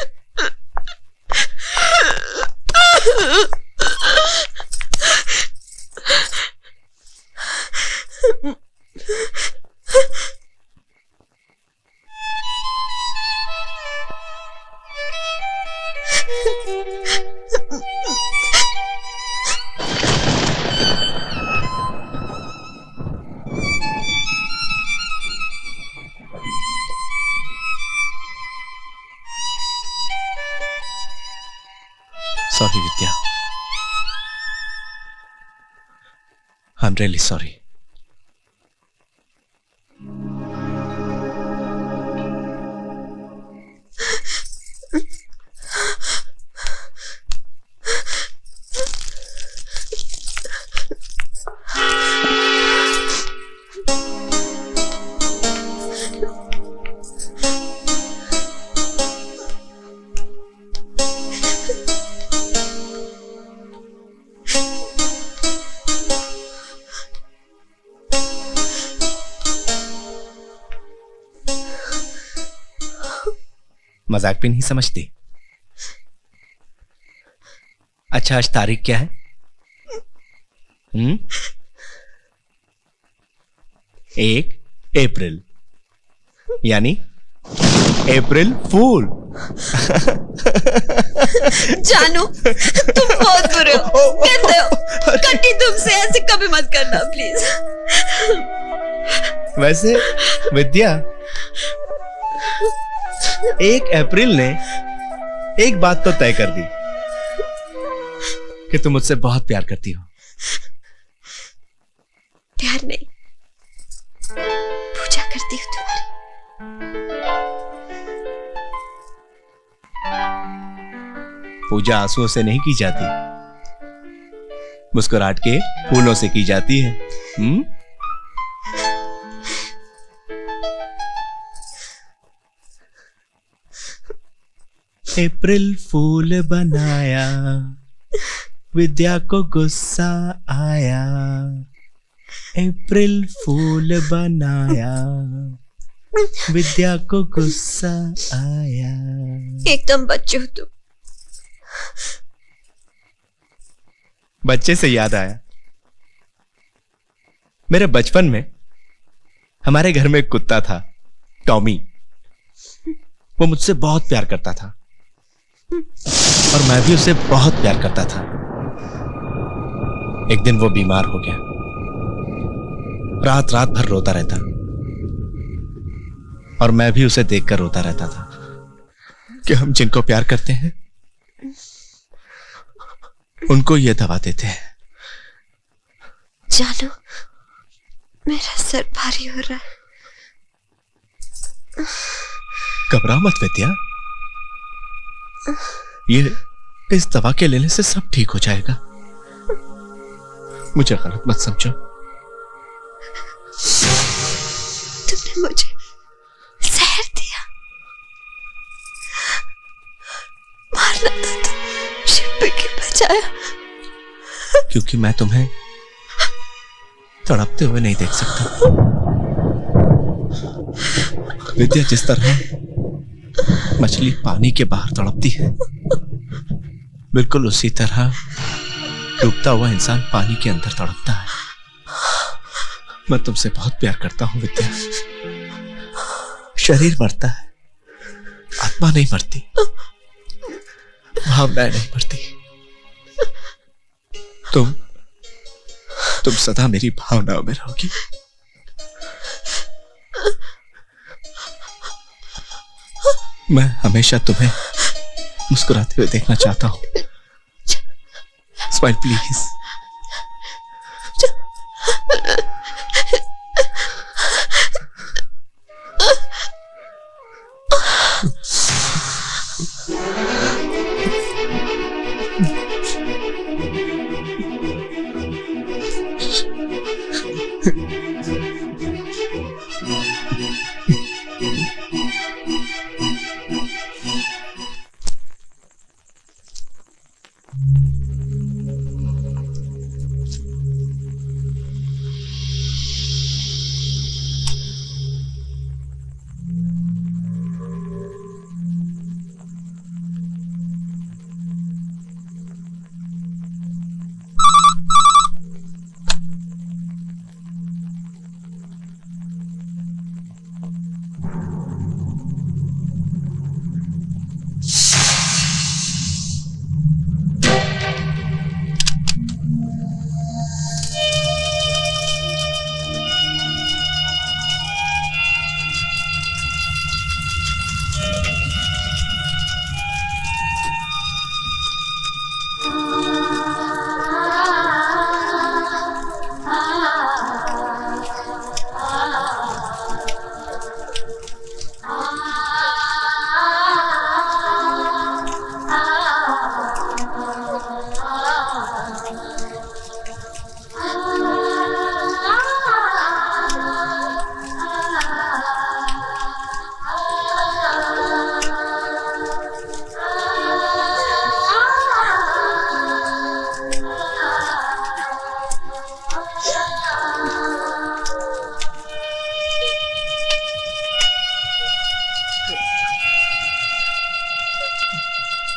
Sorry Vidya, I am really sorry. मजाक भी नहीं समझती। अच्छा, आज तारीख क्या है? 1 अप्रैल, यानी अप्रैल फूल। जानू, तुम बहुत बुरे हो, गंदे हो। कट्टी, तुमसे ऐसे कभी मत करना प्लीज। वैसे विद्या, 1 अप्रैल ने एक बात तो तय कर दी कि तुम मुझसे बहुत प्यार करती हो। प्यार नहीं, पूजा करती हूँ तुम्हारी। पूजा आंसुओं से नहीं की जाती, मुस्कुराहट के फूलों से की जाती है। अप्रैल फूल बनाया, विद्या को गुस्सा आया। अप्रैल फूल बनाया, विद्या को गुस्सा आया। एकदम बच्चे हो तुम। बच्चे से याद आया, मेरे बचपन में हमारे घर में एक कुत्ता था, टॉमी। वो मुझसे बहुत प्यार करता था और मैं भी उसे बहुत प्यार करता था। एक दिन वो बीमार हो गया, रात रात भर रोता रहता और मैं भी उसे देखकर रोता रहता था कि हम जिनको प्यार करते हैं उनको ये दवा देते हैं। जानू, मेरा सर भारी हो रहा है। घबराओ मत विद्या, ये इस दवा के लेने से सब ठीक हो जाएगा। मुझे गलत मत समझो। तुमने मुझे जहर दिया, मारना था तो शिव की बचाया। क्योंकि मैं तुम्हें तड़पते हुए नहीं देख सकता। विद्या, जिस तरह मछली पानी के बाहर तड़पती है, बिल्कुल उसी तरह डूबता हुआ इंसान पानी के अंदर तड़पता है। मैं तुमसे बहुत प्यार करता हूं विद्या। शरीर मरता है, आत्मा नहीं मरती, भावनाएं नहीं मरती। तुम सदा मेरी भावनाओं में रहोगी। मैं हमेशा तुम्हें मुस्कुराते हुए देखना चाहता हूं। Smile please.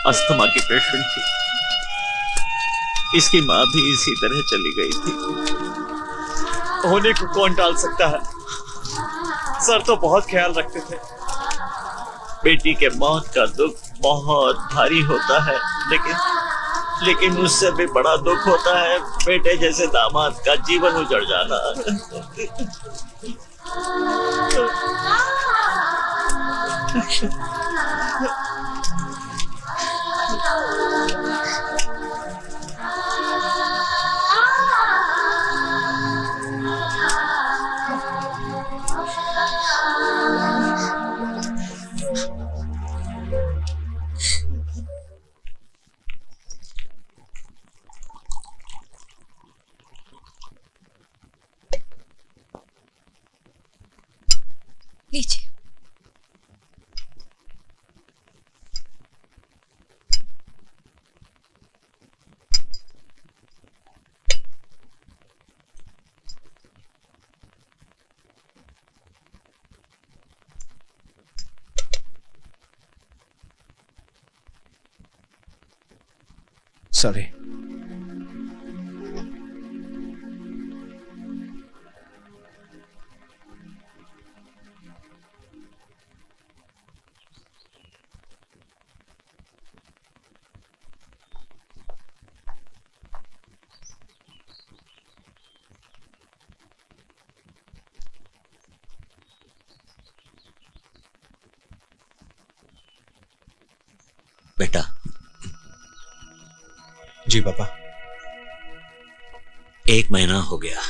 अस्थमा की पेशेंट थी। इसकी माँ भी इसी तरह चली गई थी। होने को कौन टाल सकता है? सर तो बहुत ख्याल रखते थे। बेटी के मौत का दुख बहुत भारी होता है, लेकिन उससे भी बड़ा दुख होता है बेटे जैसे दामाद का जीवन उजड़ जाना। लीजिए। सॉरी। बेटा। जी पापा। 1 महीना हो गया,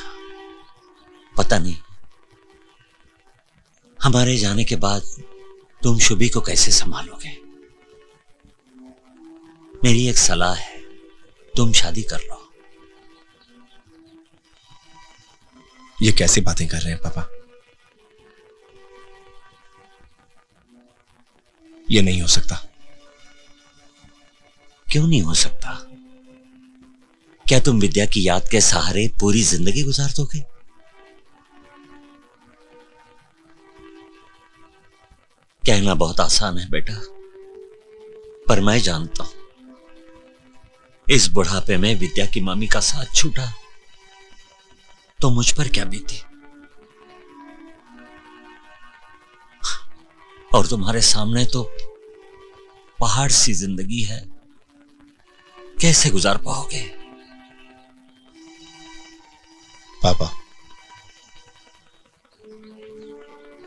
पता नहीं हमारे जाने के बाद तुम शुभी को कैसे संभालोगे। मेरी एक सलाह है, तुम शादी कर लो। ये कैसी बातें कर रहे हैं पापा? ये नहीं हो सकता। क्यों नहीं हो सकता? क्या तुम विद्या की याद के सहारे पूरी जिंदगी गुजार दोगे? कहना बहुत आसान है बेटा, पर मैं जानता हूं इस बुढ़ापे में विद्या की मम्मी का साथ छूटा तो मुझ पर क्या बीती। और तुम्हारे सामने तो पहाड़ सी जिंदगी है, कैसे गुजार पाओगे? पापा,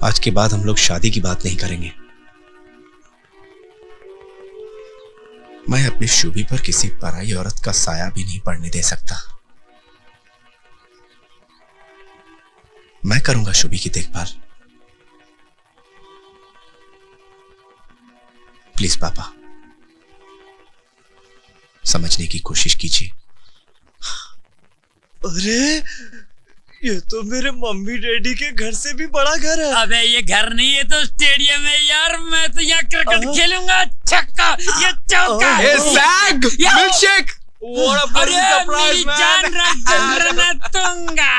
आज के बाद हम लोग शादी की बात नहीं करेंगे। मैं अपनी शुभी पर किसी पराई औरत का साया भी नहीं पड़ने दे सकता। मैं करूंगा शुभी की देखभाल। प्लीज पापा, समझने की कोशिश कीजिए। अरे ये तो मेरे मम्मी डैडी के घर से भी बड़ा घर है। अबे ये घर नहीं, ये तो स्टेडियम है यार। मैं तो यहाँ क्रिकेट खेलूंगा। छक्का, ये चौका। मिल्कशेक। अरे मेरी जान रतूंगा।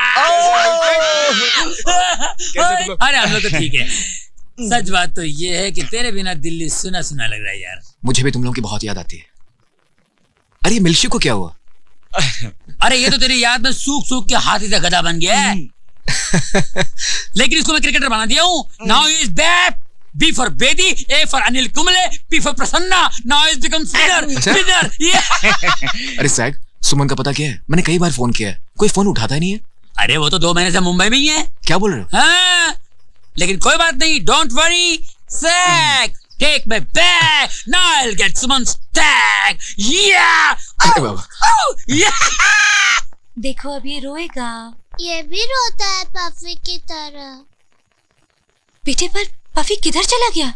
अरे हम लोग तो ठीक है। सच बात तो ये है कि तेरे बिना दिल्ली सुना सुना लग रहा है यार। मुझे भी तुम लोगों की बहुत याद आती है। अरे मिल्कशेक को क्या हुआ? अरे ये तो तेरी याद में सूख सूख के हाथी से गधा बन गया है। लेकिन इसको मैं क्रिकेटर बना दिया हूँ। Now is back. B for Bedi, A for Anil Kumble, P for Prasanna. Now is become winner. अरे सैग, सुमन का पता क्या है? मैंने कई बार फोन किया है, कोई फोन उठाता ही नहीं है। अरे वो तो 2 महीने से मुंबई में ही है। क्या बोल रहे हो? हाँ, लेकिन कोई बात नहीं, don't worry Sag, take my back, now I will get Suman's tag. अरे बाबा। देखो अब ये रोएगा। ये भी रोता है पफी की तरह। बेटे पर पफी किधर चला गया?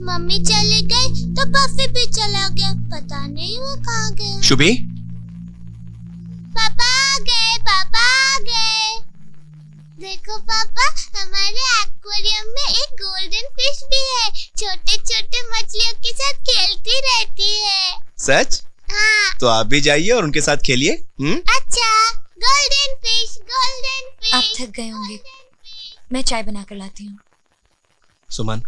मम्मी चली गई तो पफी भी चला गया। पता नहीं वो कहाँ गया। शुभी, पापा आ गए, पापा आ गए। देखो पापा, हमारे एक्वेरियम में एक गोल्डन फिश भी है। छोटे छोटे मछलियों के साथ खेलती रहती है। सच? हाँ। तो आप भी जाइए और उनके साथ खेलिए। अच्छा, गोल्डन फिश, गोल्डन फिश। आप थक गए होंगे, मैं चाय बना कर लाती हूँ। सुमन।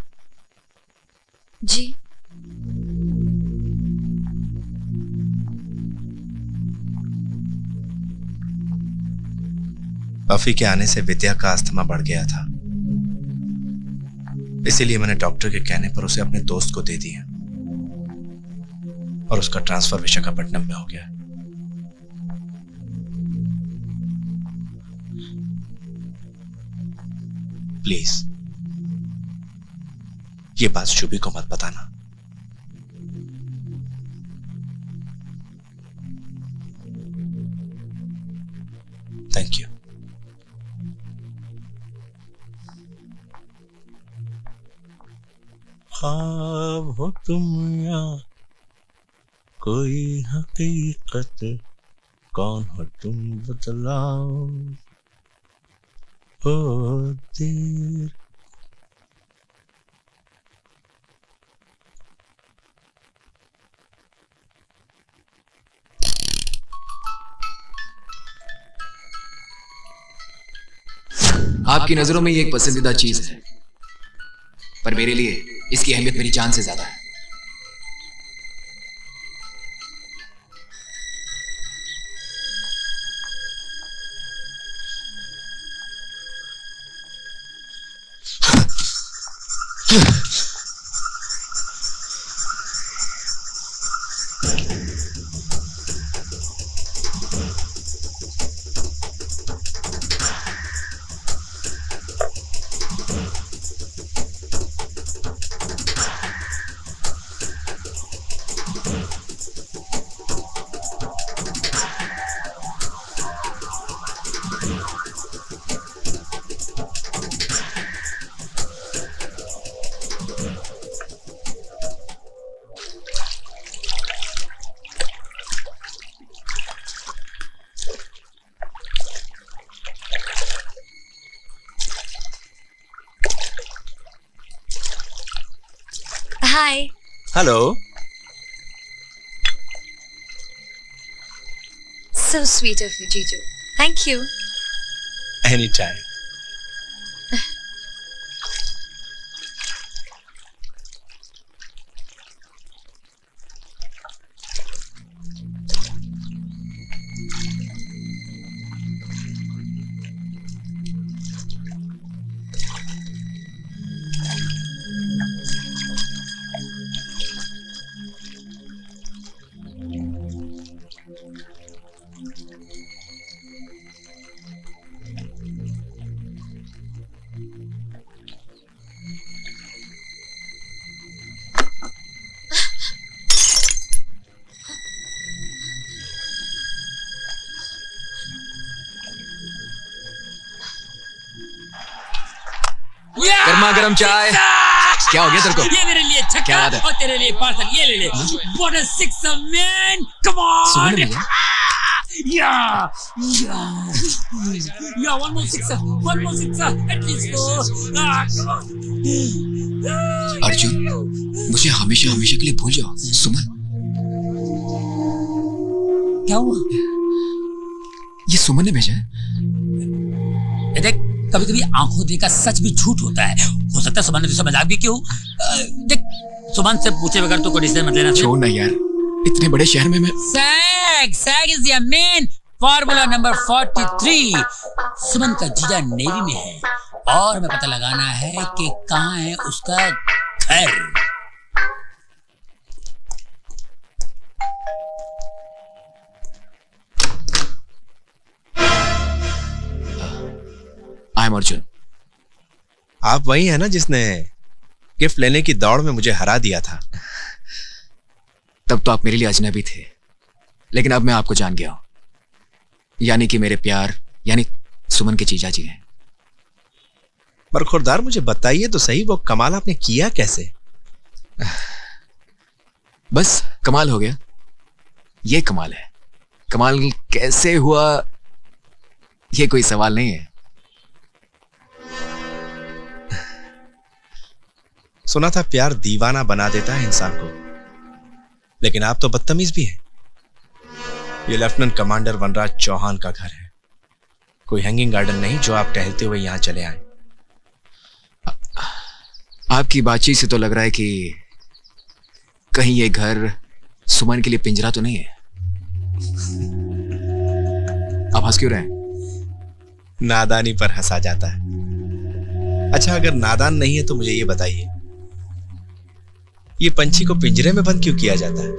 जी। पफी के आने से विद्या का अस्थमा बढ़ गया था, इसीलिए मैंने डॉक्टर के कहने पर उसे अपने दोस्त को दे दिया और उसका ट्रांसफर विशाखापट्टनम में हो गया। प्लीज ये बात शुभी को मत बताना। Thank you. ख्वाब हो तुम या कोई हकीकत, कौन हो तुम बतलाओ। ओ देर आपकी नजरों में ये एक पसंदीदा चीज है, पर मेरे लिए इसकी अहमियत मेरी जान से ज्यादा है। Hi. Hello. So sweet of you, Jiju. Thank you. Anytime. गर्मा गर्म चाय। क्या हो गया तेरे को? ये मेरे लिए क्या छक्का बात है? और तेरे लिए पार्सल। ये ले ले। What a sixer man! Come on! Yeah, one more sixer, at least four. Come on. Arjun, मुझे हमेशा हमेशा के लिए भूल जाओ। सुमन, क्या हुआ? ये सुमन ने भेजा है। देख, कभी कभी आंखों देखा सच भी झूठ होता है। हो सकता है सुमन ने तुझसे मजाक भी क्यों। देख, सुमन से पूछे बगैर तो कोई डिसीजन मत लेना। छोड़ ना यार, इतने बड़े शहर में मैं। Sag is the main formula number 43। Suman का जीजा नेवी में है और हमें पता लगाना है कि कहाँ है उसका घर। I am Arjun. आप वही है ना जिसने गिफ्ट लेने की दौड़ में मुझे हरा दिया था? तब तो आप मेरे लिए अजनबी थे, लेकिन अब मैं आपको जान गया हूं। यानी कि मेरे प्यार यानी सुमन के जीजा जी हैं। पर खुरदार, मुझे बताइए तो सही, वो कमाल आपने किया कैसे? बस कमाल हो गया। ये कमाल है। कमाल कैसे हुआ ये कोई सवाल नहीं है। सुना था प्यार दीवाना बना देता है इंसान को, लेकिन आप तो बदतमीज भी हैं। ये लेफ्टिनेंट कमांडर वनराज चौहान का घर है, कोई हैंगिंग गार्डन नहीं जो आप टहलते हुए यहां चले आए। आपकी बातचीत से तो लग रहा है कि कहीं ये घर सुमन के लिए पिंजरा तो नहीं है। आप हंस क्यों रहे हैं? नादानी पर हंसा जाता है। अच्छा, अगर नादान नहीं है तो मुझे ये बताइए, ये पंछी को पिंजरे में बंद क्यों किया जाता है?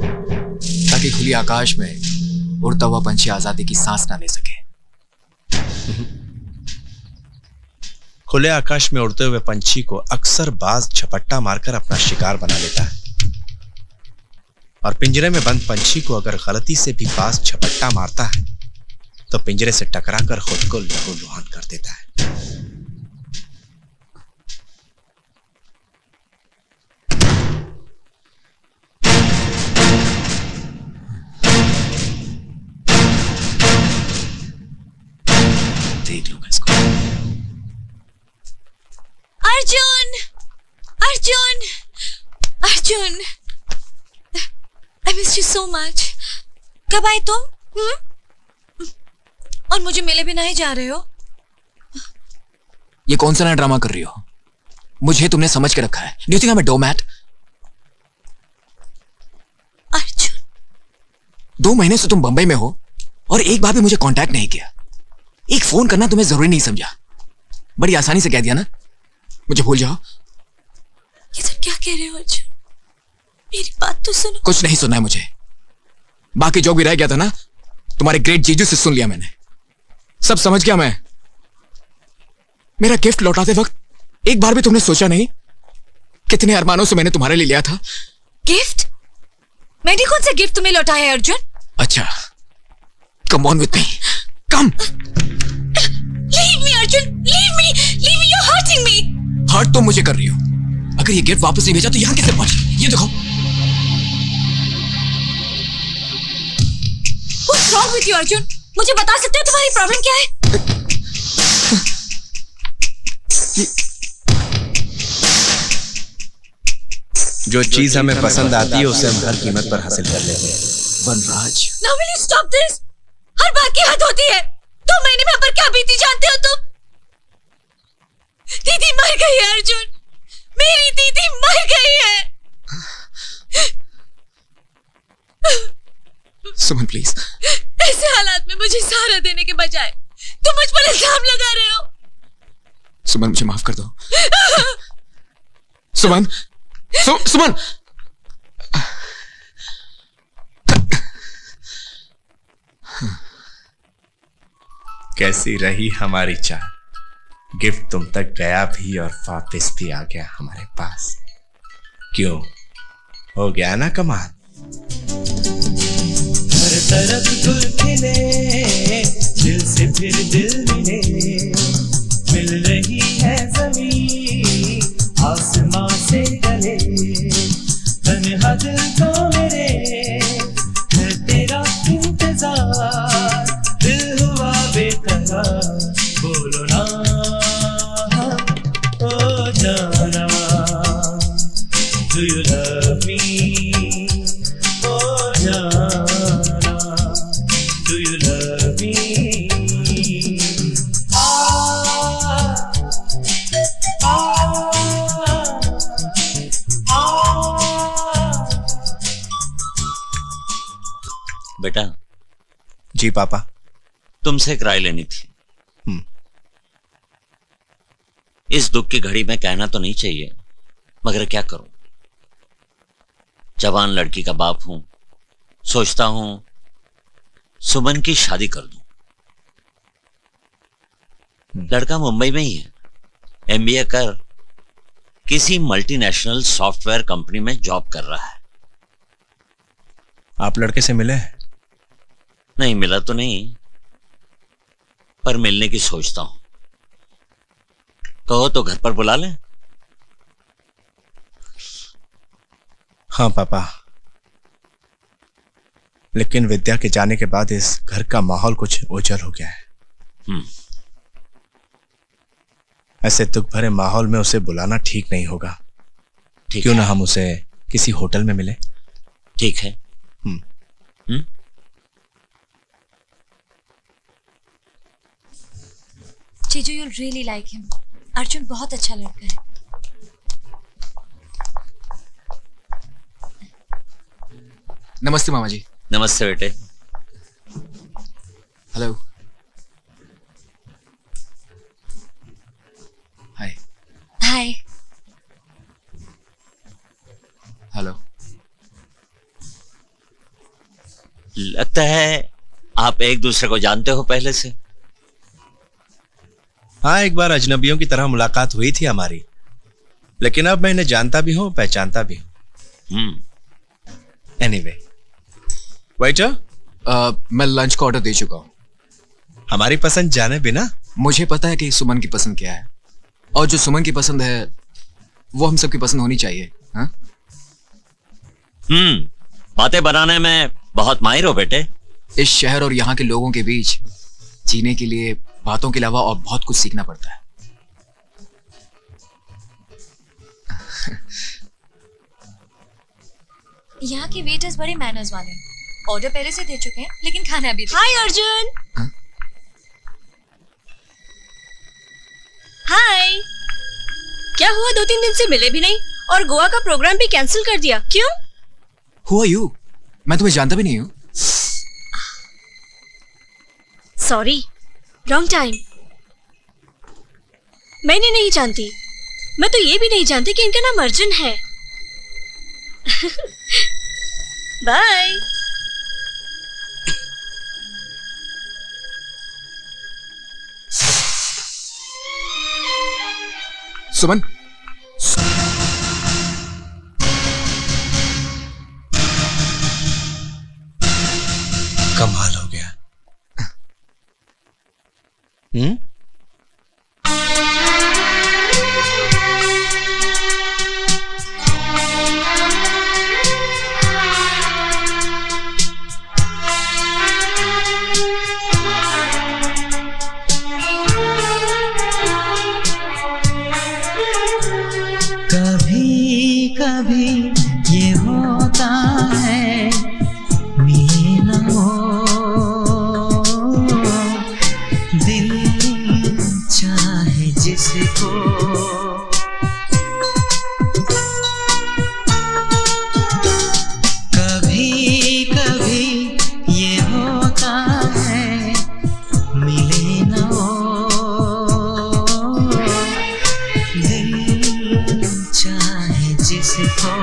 ताकि खुली आकाश में उड़ता हुआ पंछी आजादी की सांस ना ले सके। खुले आकाश में उड़ते हुए पंछी को अक्सर बाज झपट्टा मारकर अपना शिकार बना लेता है, और पिंजरे में बंद पंछी को अगर गलती से भी बाज झपट्टा मारता है तो पिंजरे से टकराकर खुद को लहूलुहान कर देता है। देख लूंगा इसको। Arjun, Arjun, Arjun, I missed you so much. कब आए तुम? और मुझे मिले बिना ही जा रहे हो? ये कौन सा नया ड्रामा कर रही हो? मुझे तुमने समझ के रखा है। Do you think I'm a doormat? Arjun, 2 महीने से तुम बंबई में हो और एक बार भी मुझे कांटेक्ट नहीं किया। एक फोन करना तुम्हें जरूरी नहीं समझा। बड़ी आसानी से कह दिया ना मुझे भूल जाओ। ये सब क्या कह रहे हो अर्जुन? मेरी बात तो सुनो। कुछ नहीं सुना है मुझे। बाकी जो भी रह गया था ना तुम्हारे ग्रेट जीजू से सुन लिया मैंने। सब समझ गया मैं। मेरा गिफ्ट लौटाते वक्त एक बार भी तुमने सोचा नहीं कितने अरमानों से मैंने तुम्हारे लिए लिया था। गिफ्ट? मैंने कौन सा गिफ्ट तुम्हें लौटाया है अर्जुन? अच्छा, come on with me, come. Leave me Arjun, leave me, you're hurting me. Hurt तुम मुझे कर रही हो। अगर ये गिफ्ट वापस नहीं भेजा तो यहां कैसे पहुंची? ये देखो। What's wrong with you Arjun? मुझे बता सकते हो तुम्हारी प्रॉब्लम क्या है? जो चीज हमें पसंद आती है उसे हम हर कीमत पर हासिल कर लेते हैं। वनराज, Now will you stop this? हर बात की हद होती है। 2 महीने में पर क्या बीती जानते हो तुम? दीदी मर गई है अर्जुन, मेरी दीदी मर गई है। सुमन प्लीज। ऐसे हालात में मुझे सहारा देने के बजाय तुम मुझ पर इल्जाम लगा रहे हो। सुमन मुझे माफ कर दो। सुमन, सुमन। कैसी रही हमारी चाह? गिफ्ट तुम तक गया भी और वापस भी आ गया हमारे पास। क्यों, हो गया ना कमाल? हर तरफ गुल खिले, दिल से फिर दिल मिले, मिल रही है ज़मीं आसमां से गले तन्हा दिल को मेरे है तेरा इंतजार दिल हुआ बेकरार बोलो ना ओ जाना Do you love me? Oh Jana, do you love me? बेटा। जी पापा। तुमसे एक राय लेनी थी। इस दुख की घड़ी में कहना तो नहीं चाहिए, मगर क्या करूं, जवान लड़की का बाप हूं, सोचता हूं सुमन की शादी कर दूं। लड़का मुंबई में ही है, एमबीए कर किसी मल्टीनेशनल सॉफ्टवेयर कंपनी में जॉब कर रहा है। आप लड़के से मिले? नहीं मिला तो नहीं, पर मिलने की सोचता हूं। कहो तो घर पर बुला लें। हाँ पापा, लेकिन विद्या के जाने के बाद इस घर का माहौल कुछ ओझल हो गया है। ऐसे दुख भरे माहौल में उसे बुलाना ठीक नहीं होगा। क्यों ना हम उसे किसी होटल में मिले? ठीक है। जीजू, you'll really like him. Arjun बहुत अच्छा लड़का है। नमस्ते मामा जी। नमस्ते बेटे। हेलो। हाय। हाय। हेलो। लगता है आप एक दूसरे को जानते हो पहले से। हाँ, एक बार अजनबियों की तरह मुलाकात हुई थी हमारी, लेकिन अब मैं इन्हें जानता भी हूं, पहचानता भी हूं। एनीवे, वेटर, मैं लंच का ऑर्डर दे चुका हूं। हमारी पसंद जाने बिना? मुझे पता है कि सुमन की पसंद क्या है, और जो सुमन की पसंद है वो हम सबकी पसंद होनी चाहिए। हाँ? बातें बनाने में बहुत माहिर हो बेटे। इस शहर और यहाँ के लोगों के बीच जीने के लिए बातों के अलावा और बहुत कुछ सीखना पड़ता है। यहाँ के वेटर्स बड़े मैनर्स वाले हैं। ऑर्डर पहले से दे चुके हैं, लेकिन खाना अभी। हाय अर्जुन। हाय। क्या हुआ, 2-3 दिन से मिले भी नहीं और गोवा का प्रोग्राम भी कैंसिल कर दिया, क्यों? Who are you? मैं तुम्हें जानता भी नहीं हूँ। Sorry, wrong time. मैंने नहीं जानती। मैं तो ये भी नहीं जानती कि इनका नाम अर्जुन है। बाय। सुमन, कमाल हो गया। कभी कभी ये होता है, मिले न हो दिल चाहे जिसको, कभी कभी ये होता है, मिले न हो दिल चाहे जिसको,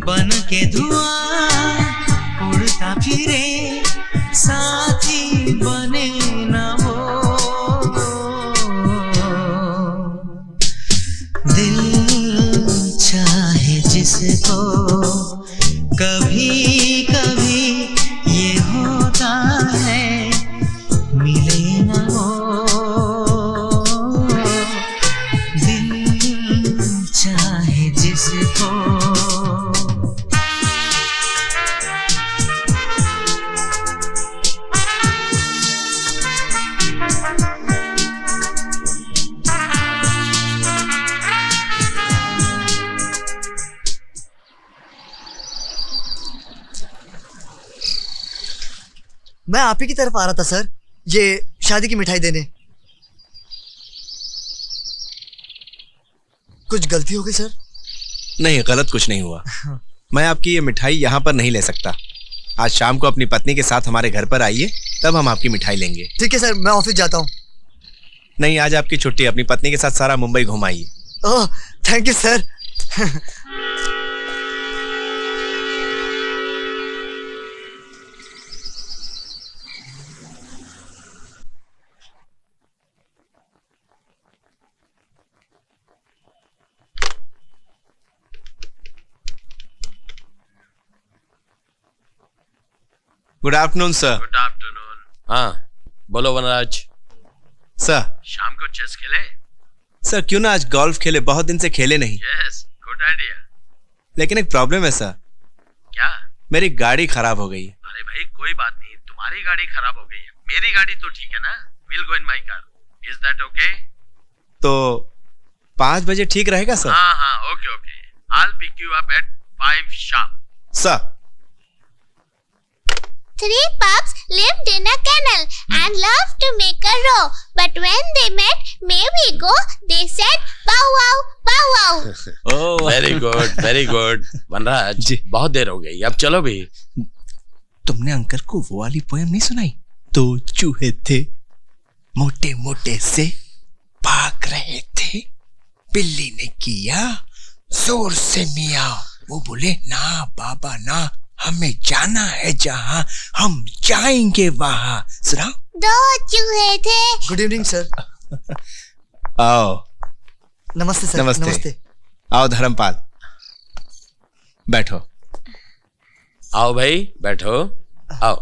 बन के धुआं उड़ता फिरे साथी बने न वो, दिल चाहे जिसको, कभी कभी ये होता है, मिले न हो दिल मैं आप ही की तरफ आ रहा था सर, ये शादी की मिठाई देने। कुछ गलती हो गई सर? नहीं, गलत कुछ नहीं हुआ। मैं आपकी ये मिठाई यहाँ पर नहीं ले सकता। आज शाम को अपनी पत्नी के साथ हमारे घर पर आइए, तब हम आपकी मिठाई लेंगे। ठीक है सर, मैं ऑफिस जाता हूँ। नहीं, आज आपकी छुट्टी। अपनी पत्नी के साथ सारा मुंबई घुमाइए। Oh, thank you sir. Good afternoon sir. Good afternoon. हाँ बोलो वनराज। सर, शाम को चेस खेले? सर क्यों ना आज गोल्फ खेले, बहुत दिन से खेले नहीं। Yes, good idea. लेकिन एक प्रॉब्लम है सर। क्या? मेरी गाड़ी खराब हो गई है। अरे भाई कोई बात नहीं, तुम्हारी गाड़ी खराब हो गई है, मेरी गाड़ी तो ठीक है ना। Will go in my car. Is that okay? तो 5 बजे ठीक रहेगा सर? हाँ हाँ, okay okay. I will pick you up at 5 sharp। Sir. 3 pups lived in a kennel and loved to make a row. But when they met, may we go? They said, bow wow, bow wow. Oh very good, very good. Vanraj बहुत देर हो गई, अब चलो भी। तुमने uncle को वो वाली पोएम नहीं सुनाई? 2 चूहे थे, मोटे मोटे से भाग रहे थे, बिल्ली ने किया जोर से मियाओ, वो बोले ना बाबा ना, हमें जाना है जहां, हम जाएंगे वहां। सुना? 2 चूहे थे। Good evening sir. आओ। नमस्ते सर। नमस्ते। नमस्ते। आओ धर्मपाल, बैठो। आओ भाई बैठो, आओ।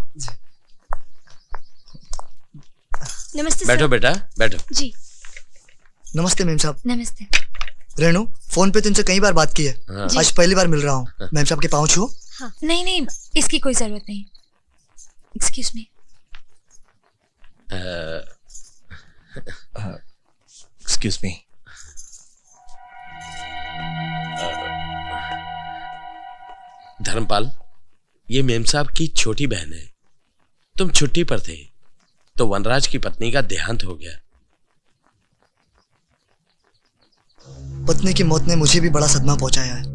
नमस्ते बैठो सर। बेटा बैठो। जी नमस्ते मेम साहब। नमस्ते। रेनू, फोन पे तुमसे कई बार बात की है, हाँ। आज पहली बार मिल रहा हूँ। मेम साहब के पाँव छूओ। हाँ। नहीं नहीं, इसकी कोई जरूरत नहीं। Excuse me. Excuse me. Dharampal, ये मेम साहब की छोटी बहन है। तुम छुट्टी पर थे तो वनराज की पत्नी का देहांत हो गया। पत्नी की मौत ने मुझे भी बड़ा सदमा पहुंचाया है।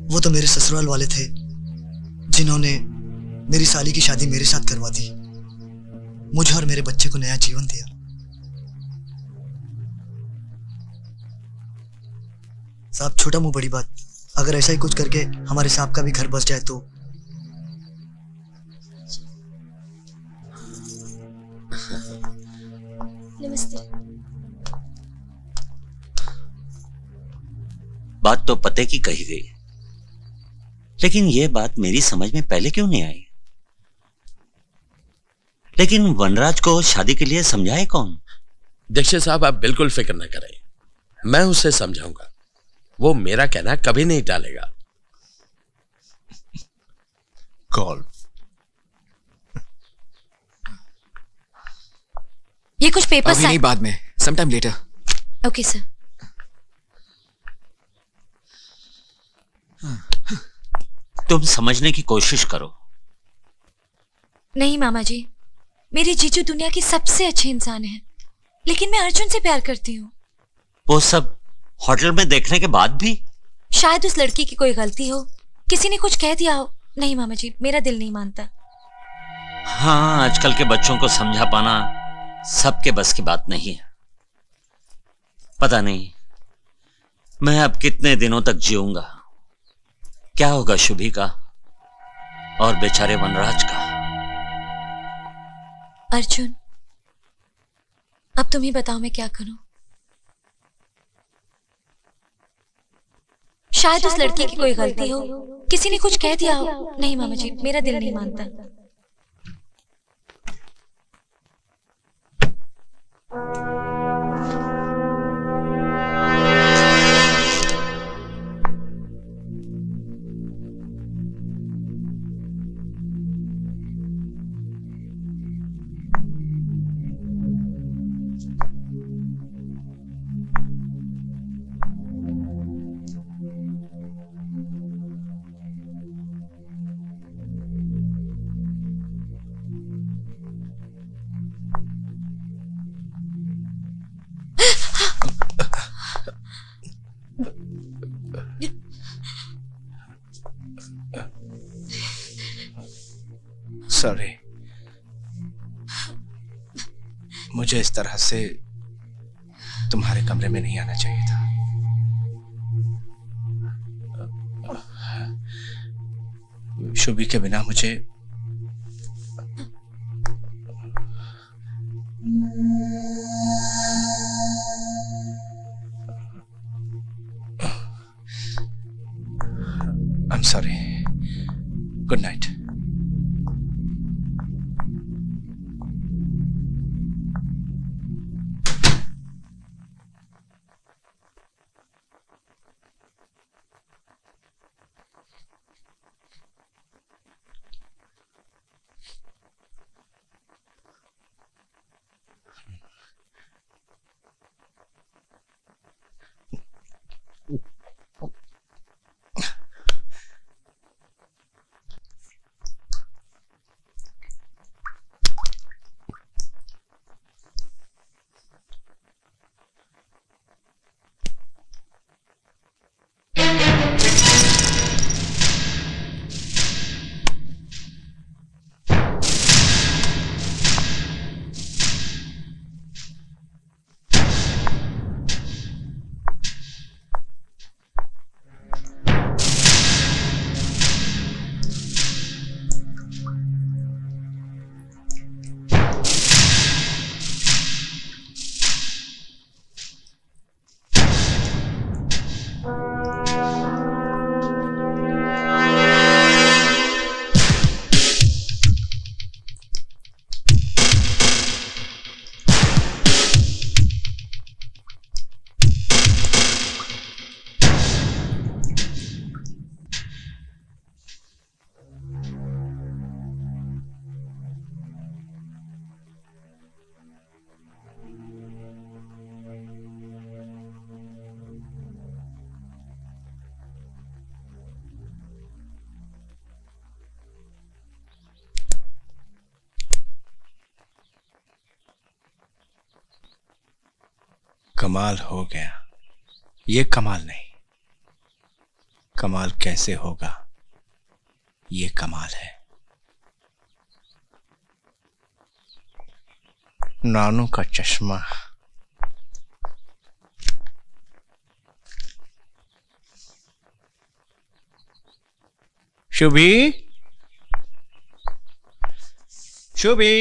वो तो मेरे ससुराल वाले थे जिन्होंने मेरी साली की शादी मेरे साथ करवा दी, मुझे और मेरे बच्चे को नया जीवन दिया। साहब, छोटा मुंह बड़ी बात, अगर ऐसा ही कुछ करके हमारे साहब का भी घर बस जाए तो। नमस्ते। बात तो पते की कही गई, लेकिन यह बात मेरी समझ में पहले क्यों नहीं आई? लेकिन वनराज को शादी के लिए समझाए कौन? दीक्षित साहब, आप बिल्कुल फिक्र न करें, मैं उसे समझाऊंगा। वो मेरा कहना कभी नहीं टालेगा। गोल्फ। ये कुछ पेपर अभी नहीं, बाद में, समटाइम लेटर। Okay sir. तुम समझने की कोशिश करो। नहीं मामा जी, मेरे जीजू दुनिया के सबसे अच्छे इंसान हैं, लेकिन मैं अर्जुन से प्यार करती हूँ। वो सब होटल में देखने के बाद भी? शायद उस लड़की की कोई गलती हो, किसी ने कुछ कह दिया हो। नहीं मामा जी, मेरा दिल नहीं मानता। हाँ, आजकल के बच्चों को समझा पाना सबके बस की बात नहीं है। पता नहीं मैं अब कितने दिनों तक जीऊंगा। क्या होगा शुभी का और बेचारे वनराज का? अर्जुन, अब तुम ही बताओ मैं क्या करूं। शायद उस लड़की की कोई गलती हो, किसी ने कुछ कह दिया हो। नहीं मामा जी, मेरा दिल नहीं मानता। सॉरी, मुझे इस तरह से तुम्हारे कमरे में नहीं आना चाहिए था। शुभी के बिना मुझे I'm sorry. Good night. कमाल हो गया। ये कमाल नहीं, कमाल कैसे होगा, ये कमाल है। नानू का चश्मा। शुभी, शुभी।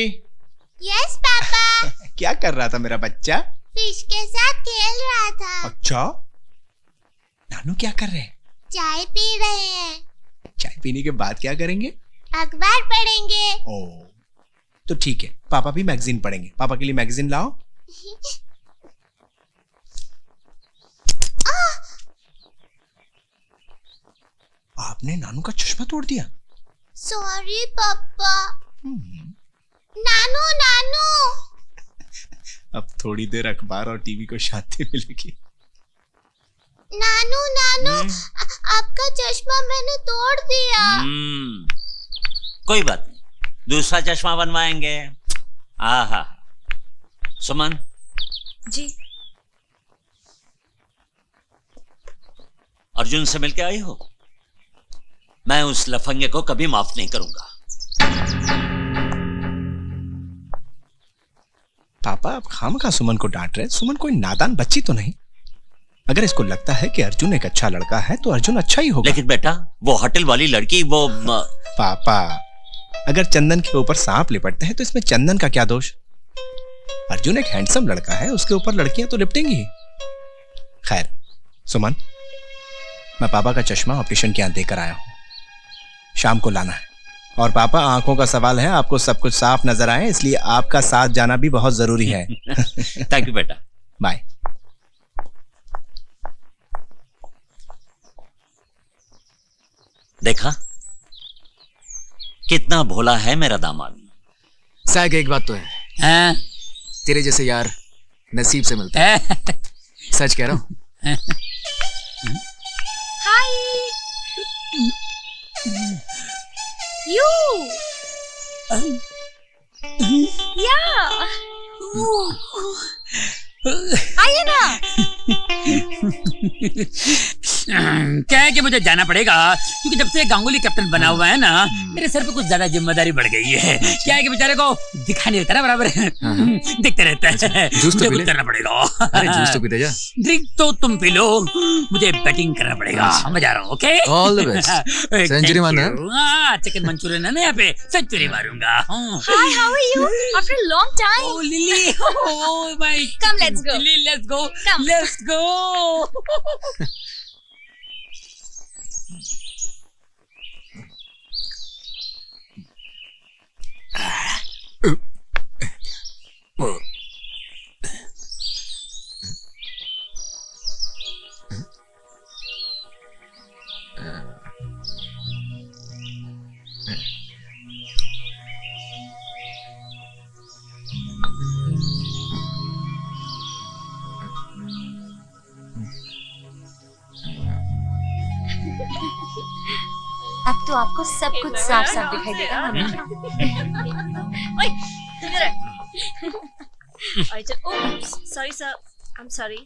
Yes papa. क्या कर रहा था मेरा बच्चा? फिश के साथ खेल रहा था। अच्छा, नानू क्या कर रहे हैं? चाय पी रहे हैं। चाय पीने के बाद क्या करेंगे? अखबार पढ़ेंगे। ओह, तो ठीक है, पापा भी मैगजीन पढ़ेंगे। पापा के लिए मैगजीन लाओ। आपने नानू का चश्मा तोड़ दिया। सॉरी पापा। नानू नानू। अब थोड़ी देर अखबार और टीवी को शांति मिलेगी। नानू नानू, आपका चश्मा मैंने तोड़ दिया। कोई बात नहीं, दूसरा चश्मा बनवाएंगे। आहा, सुमन जी। अर्जुन से मिलके आई हो? मैं उस लफंगे को कभी माफ नहीं करूंगा। पापा, आप खामखा सुमन को डांट रहे। सुमन कोई नादान बच्ची तो नहीं। अगर इसको लगता है कि अर्जुन एक अच्छा लड़का है तो अर्जुन अच्छा ही होगा। लेकिन बेटा, वो होटल वाली लड़की, वो पापा, अगर चंदन के ऊपर सांप लिपटते हैं तो इसमें चंदन का क्या दोष? अर्जुन एक हैंडसम लड़का है, उसके ऊपर लड़कियां तो लिपटेंगी ही। खैर सुमन, मैं पापा का चश्मा ऑप्टिशियन के यहाँ देकर आया हूं, शाम को लाना है। और पापा, आंखों का सवाल है, आपको सब कुछ साफ नजर आए, इसलिए आपका साथ जाना भी बहुत जरूरी है। थैंक यू बेटा। बाय। देखा कितना भोला है मेरा दामाद। साग, एक बात तो है, तेरे जैसे यार नसीब से मिलते हैं। सच कह रहा हूं। Hi you. या आइए ना। क्या है कि मुझे जाना पड़ेगा क्योंकि जब से गांगुली कैप्टन बना हुआ है ना मेरे सर पे कुछ ज्यादा जिम्मेदारी बढ़ गई है। क्या है कि बेचारे को दिखा नहीं देता ना बराबर, दिखते रहता है। जूस तो मुझे करना पड़ेगा। अरे जूस तो पीते जा। ड्रिंक तो तुम पी लो, मुझे बैटिंग करना पड़ेगा। मैं जा रहा हूँ। Okay, all the best. Century मारना। चिकन मंचूरियन है ना यहाँ पे, सेंचुरी मारूंगा। Hi, how are you? After a long time. Oh, Lily. Oh my. Come, let's go. Lily, let's go. Come. Let's go. अब तो आपको सब कुछ साफ साफ दिखाई देगा हमेशा। ओए, इधर आ। Oh, sorry sir, I am sorry.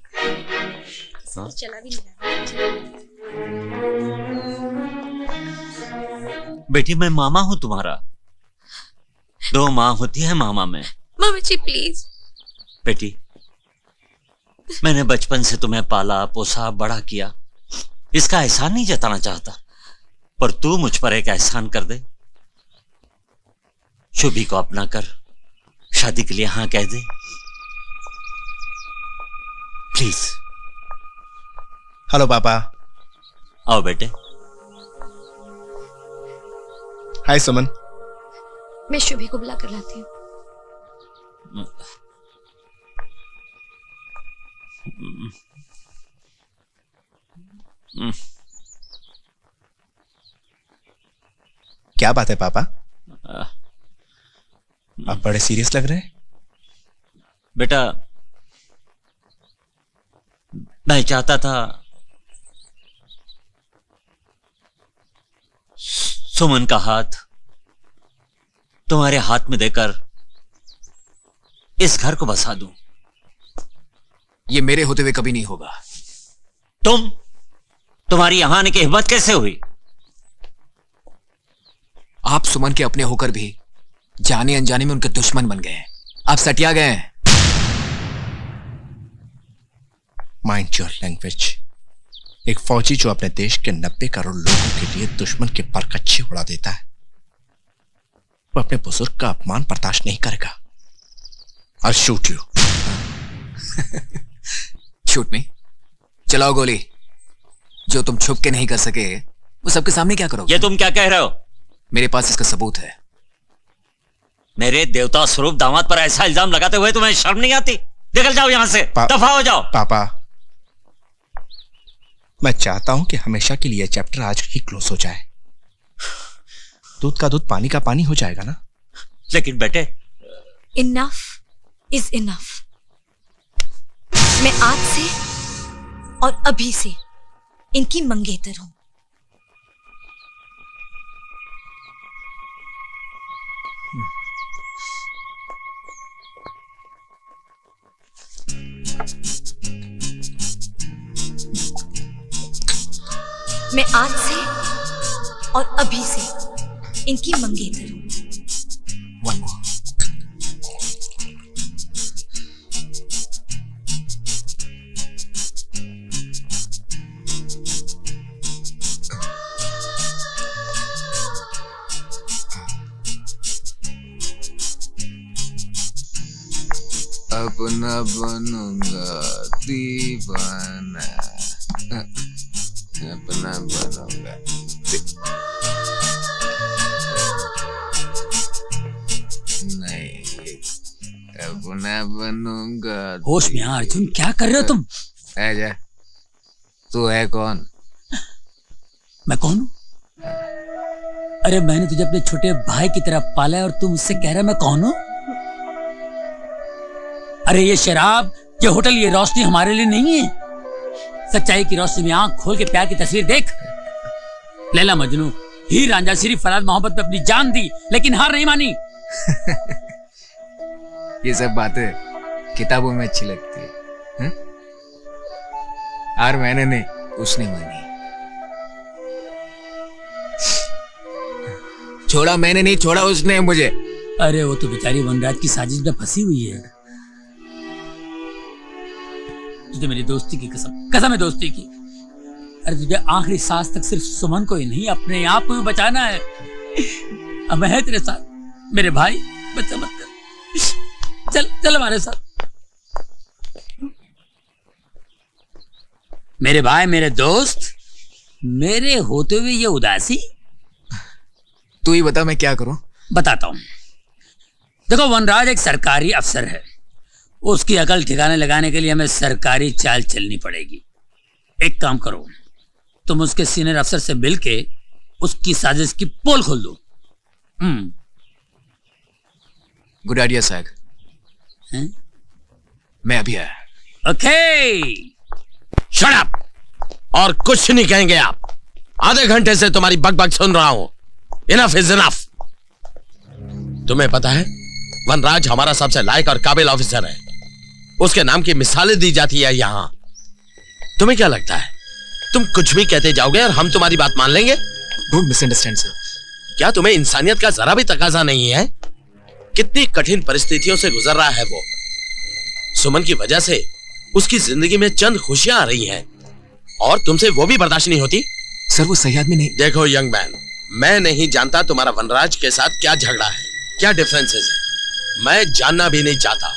चला भी नहीं रहा। बेटी मैं मामा हूँ तुम्हारा। 2 माँ होती है मामा में। मामा जी प्लीज। बेटी मैंने बचपन से तुम्हें पाला पोसा बड़ा किया, इसका एहसान नहीं जताना चाहता, पर तू मुझ पर एक एहसान कर दे। शुभी को अपना कर शादी के लिए हाँ कह दे प्लीज। हेलो पापा। आओ बेटे। हाय सुमन। मैं शुभी को बुला कर लाती हूँ। क्या बात है पापा, आप बड़े सीरियस लग रहे हैं। बेटा मैं चाहता था सुमन का हाथ तुम्हारे हाथ में देकर इस घर को बसा दूं। ये मेरे होते हुए कभी नहीं होगा। तुम्हारी यहां आने की हिम्मत कैसे हुई? आप सुमन के अपने होकर भी जाने अनजाने में उनके दुश्मन बन गए हैं। आप सटिया गए हैं। Mind your language. एक फौजी जो अपने देश के 90 करोड़ लोगों के लिए दुश्मन के परकच्छे उड़ा देता है, वो अपने बुजुर्ग का अपमान बर्दाश्त नहीं करेगा। I'll shoot you. शूट मी। चलाओ गोली। जो तुम छुप के नहीं कर सके वो सबके सामने क्या करोगे? ये तुम क्या कह रहे हो? मेरे पास इसका सबूत है। मेरे देवता स्वरूप दामाद पर ऐसा इल्जाम लगाते हुए तुम्हें शर्म नहीं आती? निकल जाओ यहां से, दफा हो जाओ। पापा मैं चाहता हूं कि हमेशा के लिए चैप्टर आज ही क्लोज हो जाए। दूध का दूध पानी का पानी हो जाएगा ना। लेकिन बेटे इनफ इज इनफ। मैं आज से और अभी से इनकी मंगेतर हूं। मैं आज से और अभी से इनकी मंगेतर हूं। One more. अपना बनूंगा दीवाना, अपना बनूंगा नहीं, अपना बनूंगा। होश में आ अर्जुन, क्या कर रहे हो तुम? जा, तू है कौन? मैं कौन हूं? अरे मैंने तुझे अपने छोटे भाई की तरह पाला है और तू मुझसे कह रहा है मैं कौन हूं? अरे ये शराब, ये होटल, ये रोशनी हमारे लिए नहीं है। सच्चाई की रोशनी में आंख खोल के प्यार की तस्वीर देख। लैला मजनू, हीर रांझा, सिर्फ फराद मोहब्बत पे अपनी जान दी लेकिन हार नहीं मानी। ये सब बातें किताबों में अच्छी लगती है, और मैंने नहीं, उसने मानी। छोड़ा मैंने नहीं, छोड़ा उसने मुझे। अरे वो तो बेचारी वनराज की साजिश में फंसी हुई है। तुझे मेरी दोस्ती की कसम है दोस्ती की। अरे तुझे आखिरी सांस तक सिर्फ सुमन को ही नहीं, अपने आप को भी बचाना है। अब मैं है तेरे साथ मेरे भाई, बच्चा मत कर। चल चल हमारे साथ। मेरे भाई, मेरे दोस्त, मेरे होते हुए ये उदासी। तू ही बता मैं क्या करूं? बताता हूं। देखो, वनराज एक सरकारी अफसर है। उसकी अकल ठिकाने लगाने के लिए हमें सरकारी चाल चलनी पड़ेगी। एक काम करो, तुम उसके सीनियर अफसर से मिलके उसकी साजिश की पोल खोल दो। गुड आइडिया सैग। मैं अभी आया। Okay, shut up. और कुछ नहीं कहेंगे आप। आधे घंटे से तुम्हारी बकबक सुन रहा हूं। Enough is enough. तुम्हें पता है, वनराज हमारा सबसे लायक और काबिल ऑफिसर है। उसके नाम की मिसालें दी जाती है यहां। तुम्हें क्या लगता है तुम कुछ भी कहते जाओगे और हम तुम्हारी बात मान लेंगे? Don't misunderstand sir. क्या तुम्हें इंसानियत का जरा भी तकाजा नहीं है? कितनी कठिन परिस्थितियों से गुजर रहा है वो। सुमन की वजह से उसकी जिंदगी में चंद खुशियां आ रही हैं और तुमसे वो भी बर्दाश्त नहीं होती। सर वो सही आदमी नहीं। देखो यंग मैन, मैं नहीं जानता तुम्हारा वनराज के साथ क्या झगड़ा है, क्या डिफरेंसेस है। मैं जानना भी नहीं चाहता,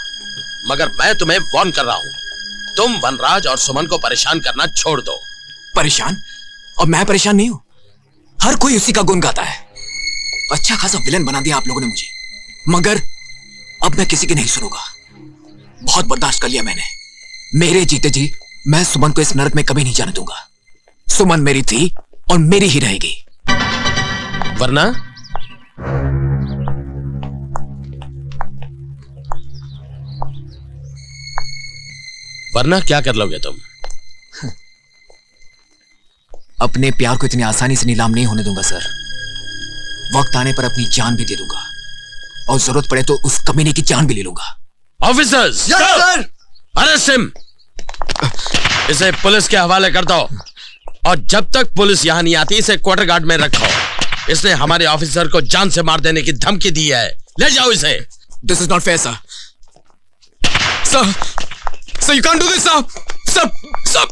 मगर मैं तुम्हें वार्न कर रहा हूं। तुम वनराज और सुमन को परेशान करना छोड़ दो। परेशान? और मैं परेशान नहीं हूं। हर कोई उसी का गुण गाता है। अच्छा खासा विलन बना दिया आप लोगों ने मुझे, मगर अब मैं किसी की नहीं सुनूंगा। बहुत बर्दाश्त कर लिया मैंने। मेरे जीते जी मैं सुमन को इस नरक में कभी नहीं जाने दूंगा। सुमन मेरी थी और मेरी ही रहेगी। वरना क्या कर लोगे तुम? अपने प्यार को इतनी आसानी से नीलाम नहीं होने दूंगा सर। वक्त आने पर अपनी जान भी दे दूंगा और जरूरत पड़े तो उस कमीने की जान भी ले लूंगा। Officers, sir! Arrest him. इसे पुलिस के हवाले कर दो और जब तक पुलिस यहां नहीं आती इसे क्वार्टर गार्ड में रखो। इसने हमारे ऑफिसर को जान से मार देने की धमकी दी है। ले जाओ इसे। This is not fair sir. Sir you can't do this sir. Sir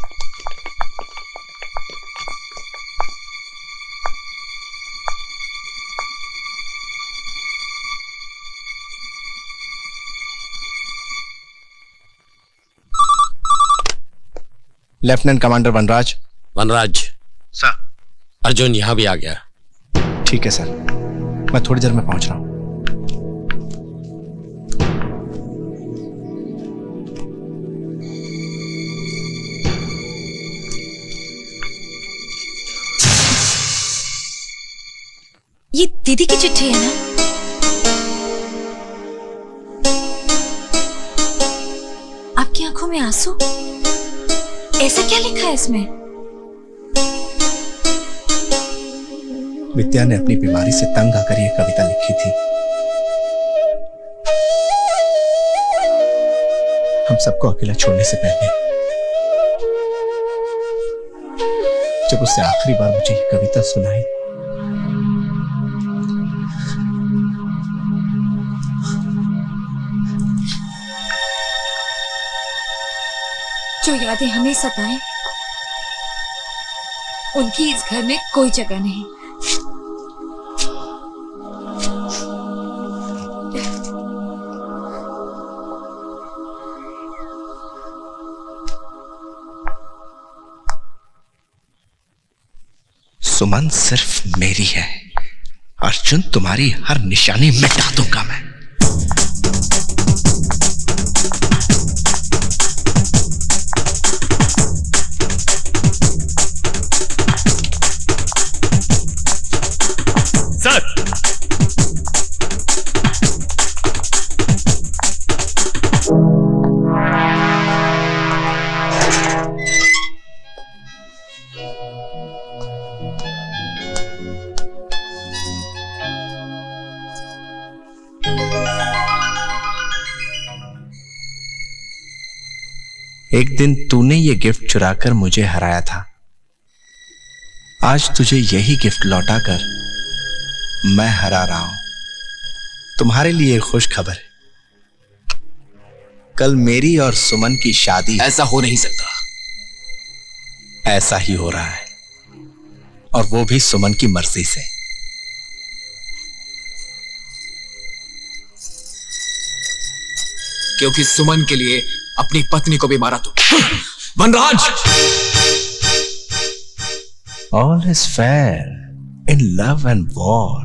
lieutenant commander Vanraj. Vanraj sir. Arjun यहां भी आ गया। ठीक है सर, मैं थोड़ी देर में पहुंच रहा हूं। ये दीदी की चिट्ठी है ना? आपकी आंखों में आंसू? ऐसा क्या लिखा है इसमें? विद्या ने अपनी बीमारी से तंग आकर यह कविता लिखी थी। हम सबको अकेला छोड़ने से पहले जब उससे आखिरी बार मुझे ये कविता सुनाई, जो यादें हमें सताएं, उनकी इस घर में कोई जगह नहीं। सुमन सिर्फ मेरी है। अर्जुन, तुम्हारी हर निशानी मिटा दूंगा मैं। सर, एक दिन तूने ये गिफ्ट चुराकर मुझे हराया था। आज तुझे यही गिफ्ट लौटाकर मैं हरा रहा हूं। तुम्हारे लिए खुश खबर है, कल मेरी और सुमन की शादी। ऐसा हो नहीं सकता। ऐसा ही हो रहा है, और वो भी सुमन की मर्जी से। क्योंकि सुमन के लिए अपनी पत्नी को भी मारा तू। वनराज! All is fair in love and war.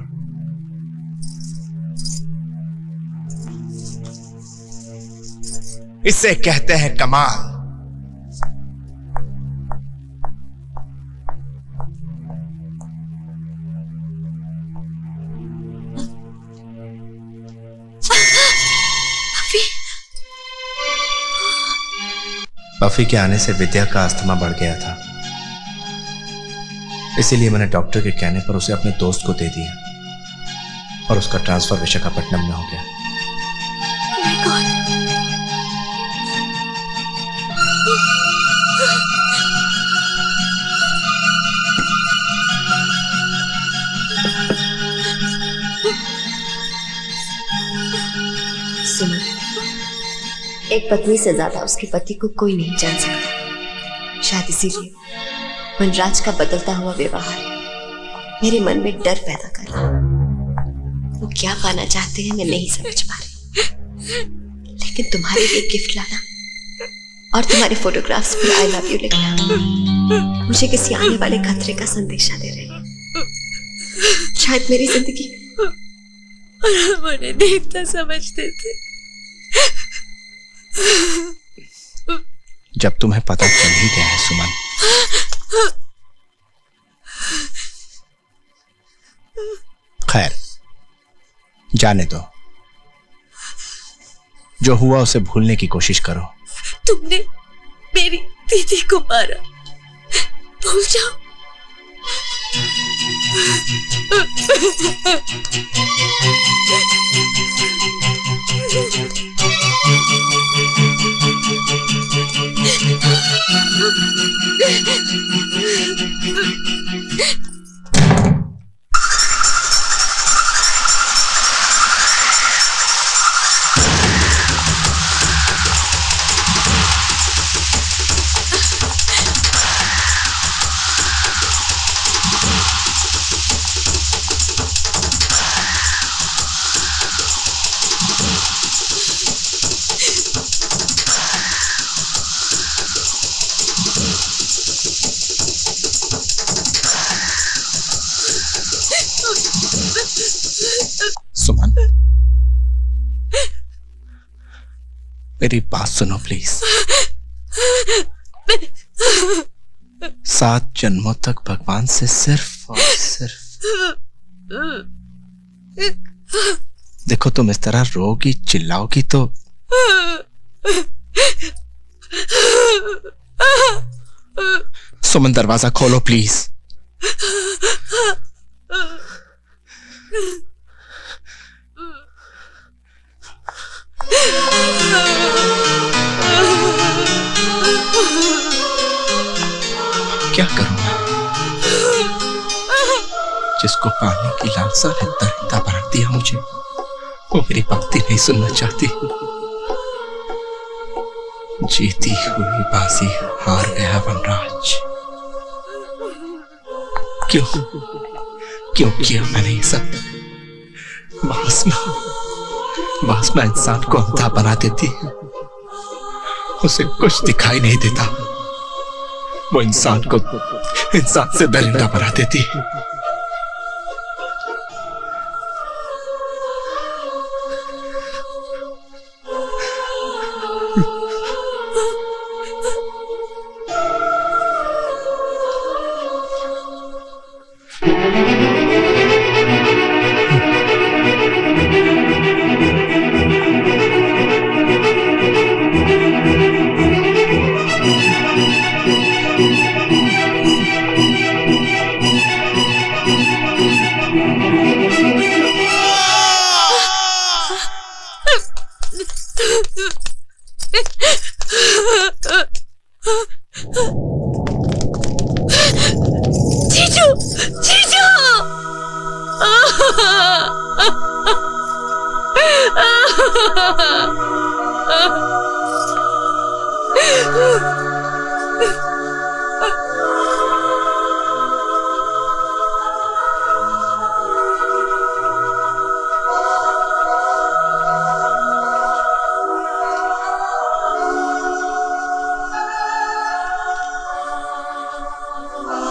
इसे कहते हैं कमाल। बफी के आने से विद्या का अस्थमा बढ़ गया था, इसीलिए मैंने डॉक्टर के कहने पर उसे अपने दोस्त को दे दिया और उसका ट्रांसफर विशाखापट्टनम में हो गया। सुमन, एक पत्नी से ज्यादा उसके पति को कोई नहीं जान सकता। शायद इसीलिए वनराज का बदलता हुआ व्यवहार मेरे मन में डर पैदा कर रहा। वो क्या पाना चाहते हैं मैं नहीं समझ पा रही, लेकिन तुम्हारे लिए गिफ्ट लाना और तुम्हारे फोटोग्राफ्स पर आई लव यू लिखना मुझे किसी आने वाले खतरे का संदेशा दे रहे हैं। शायद मेरी जिंदगी और हम उन्हें देखता समझते थे। जब तुम्हें पता चल ही गया है सुमन, खैर जाने दो। जो हुआ उसे भूलने की कोशिश करो। तुमने मेरी दीदी को मारा, भूल जाओ। सुमन, मेरी बात सुनो प्लीज। 7 जन्मों तक भगवान से सिर्फ और सिर्फ देखो, तुम इस तरह रोगी चिल्लाओगी तो सुमन दरवाजा खोलो प्लीज। क्या करूं मैं? जिसको पाने की लालसा रिश्ता रिश्ता भर दिया मुझे, वो मेरी बातें नहीं सुनना चाहती। जीती हुई बाजी हार गया वनराज। क्यों किया मैंने ये सब? वासना इंसान को अंधा बना देती, उसे कुछ दिखाई नहीं देता। वो इंसान से दरिंदा बना देती।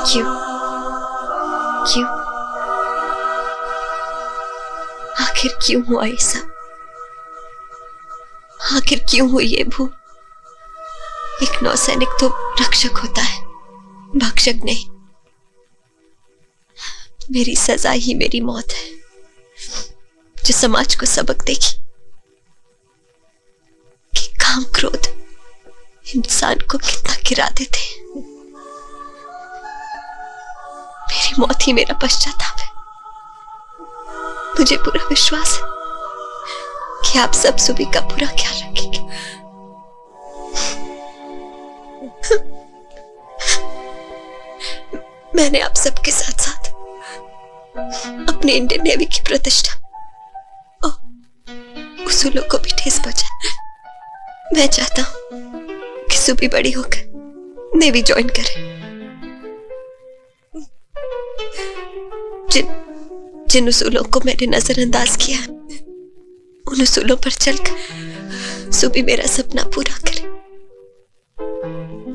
क्यों आखिर क्यों हुआ ये सब? आखिर क्यों हुई ये भूल? एक नौसैनिक तो रक्षक होता है, भक्षक नहीं। मेरी सजा ही मेरी मौत है, जो समाज को सबक देगी कि काम क्रोध इंसान को कितना गिरा देते हैं। मेरी मौत ही मेरा पश्चाताप है। मुझे पूरा विश्वास है कि आप सब सुबी का पूरा ख्याल रखेंगे। मैंने आप सबके साथ साथ अपने इंडियन नेवी की प्रतिष्ठा और उसूलों को भी ठेस पहुंचाई। मैं चाहता हूं कि सुबी बड़ी होकर नेवी ज्वाइन करे। जिन उसूलों को मैंने नजरअंदाज किया, उन उसूलों पर चलकर सुबी मेरा सपना पूरा करे।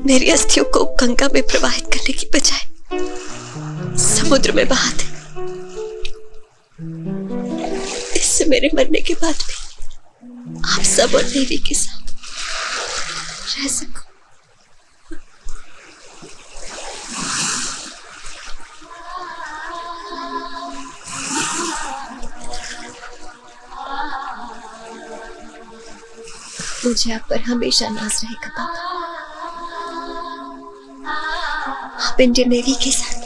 मेरी अस्थियों को गंगा में प्रवाहित करने की बजाय समुद्र में बहा दे। इससे मेरे मरने के बाद भी आप सब और देवी के साथ रह सकूं। मुझे आप पर हमेशा नाज रहेगा पापा। आप इंडियन नेवी के साथ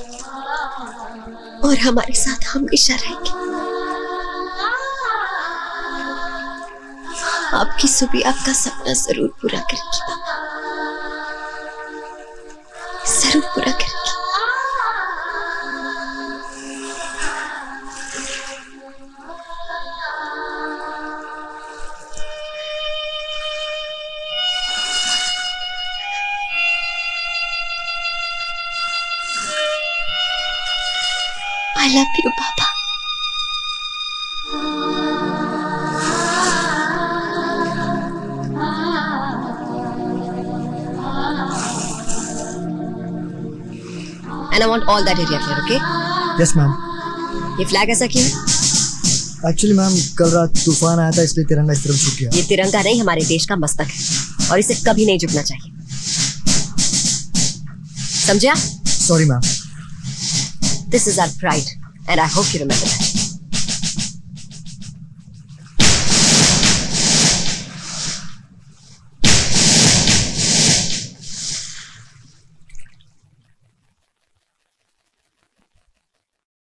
और हमारे साथ हमेशा रहेंगे। आपकी सुबी आपका सपना जरूर पूरा करेगी पापा, जरूर पूरा करेगी। I love you, Papa. And I want all that area clear, okay? Yes, ma'am. ये फ्लैग ऐसा क्यों है? एक्चुअली मैम कल रात तूफान आया था, इसलिए तिरंगा इस तरफ झुक गया। ये तिरंगा नहीं, हमारे देश का मस्तक है और इसे कभी नहीं झुकना चाहिए, समझा? Sorry ma'am. This is our pride, and I hope you remember that.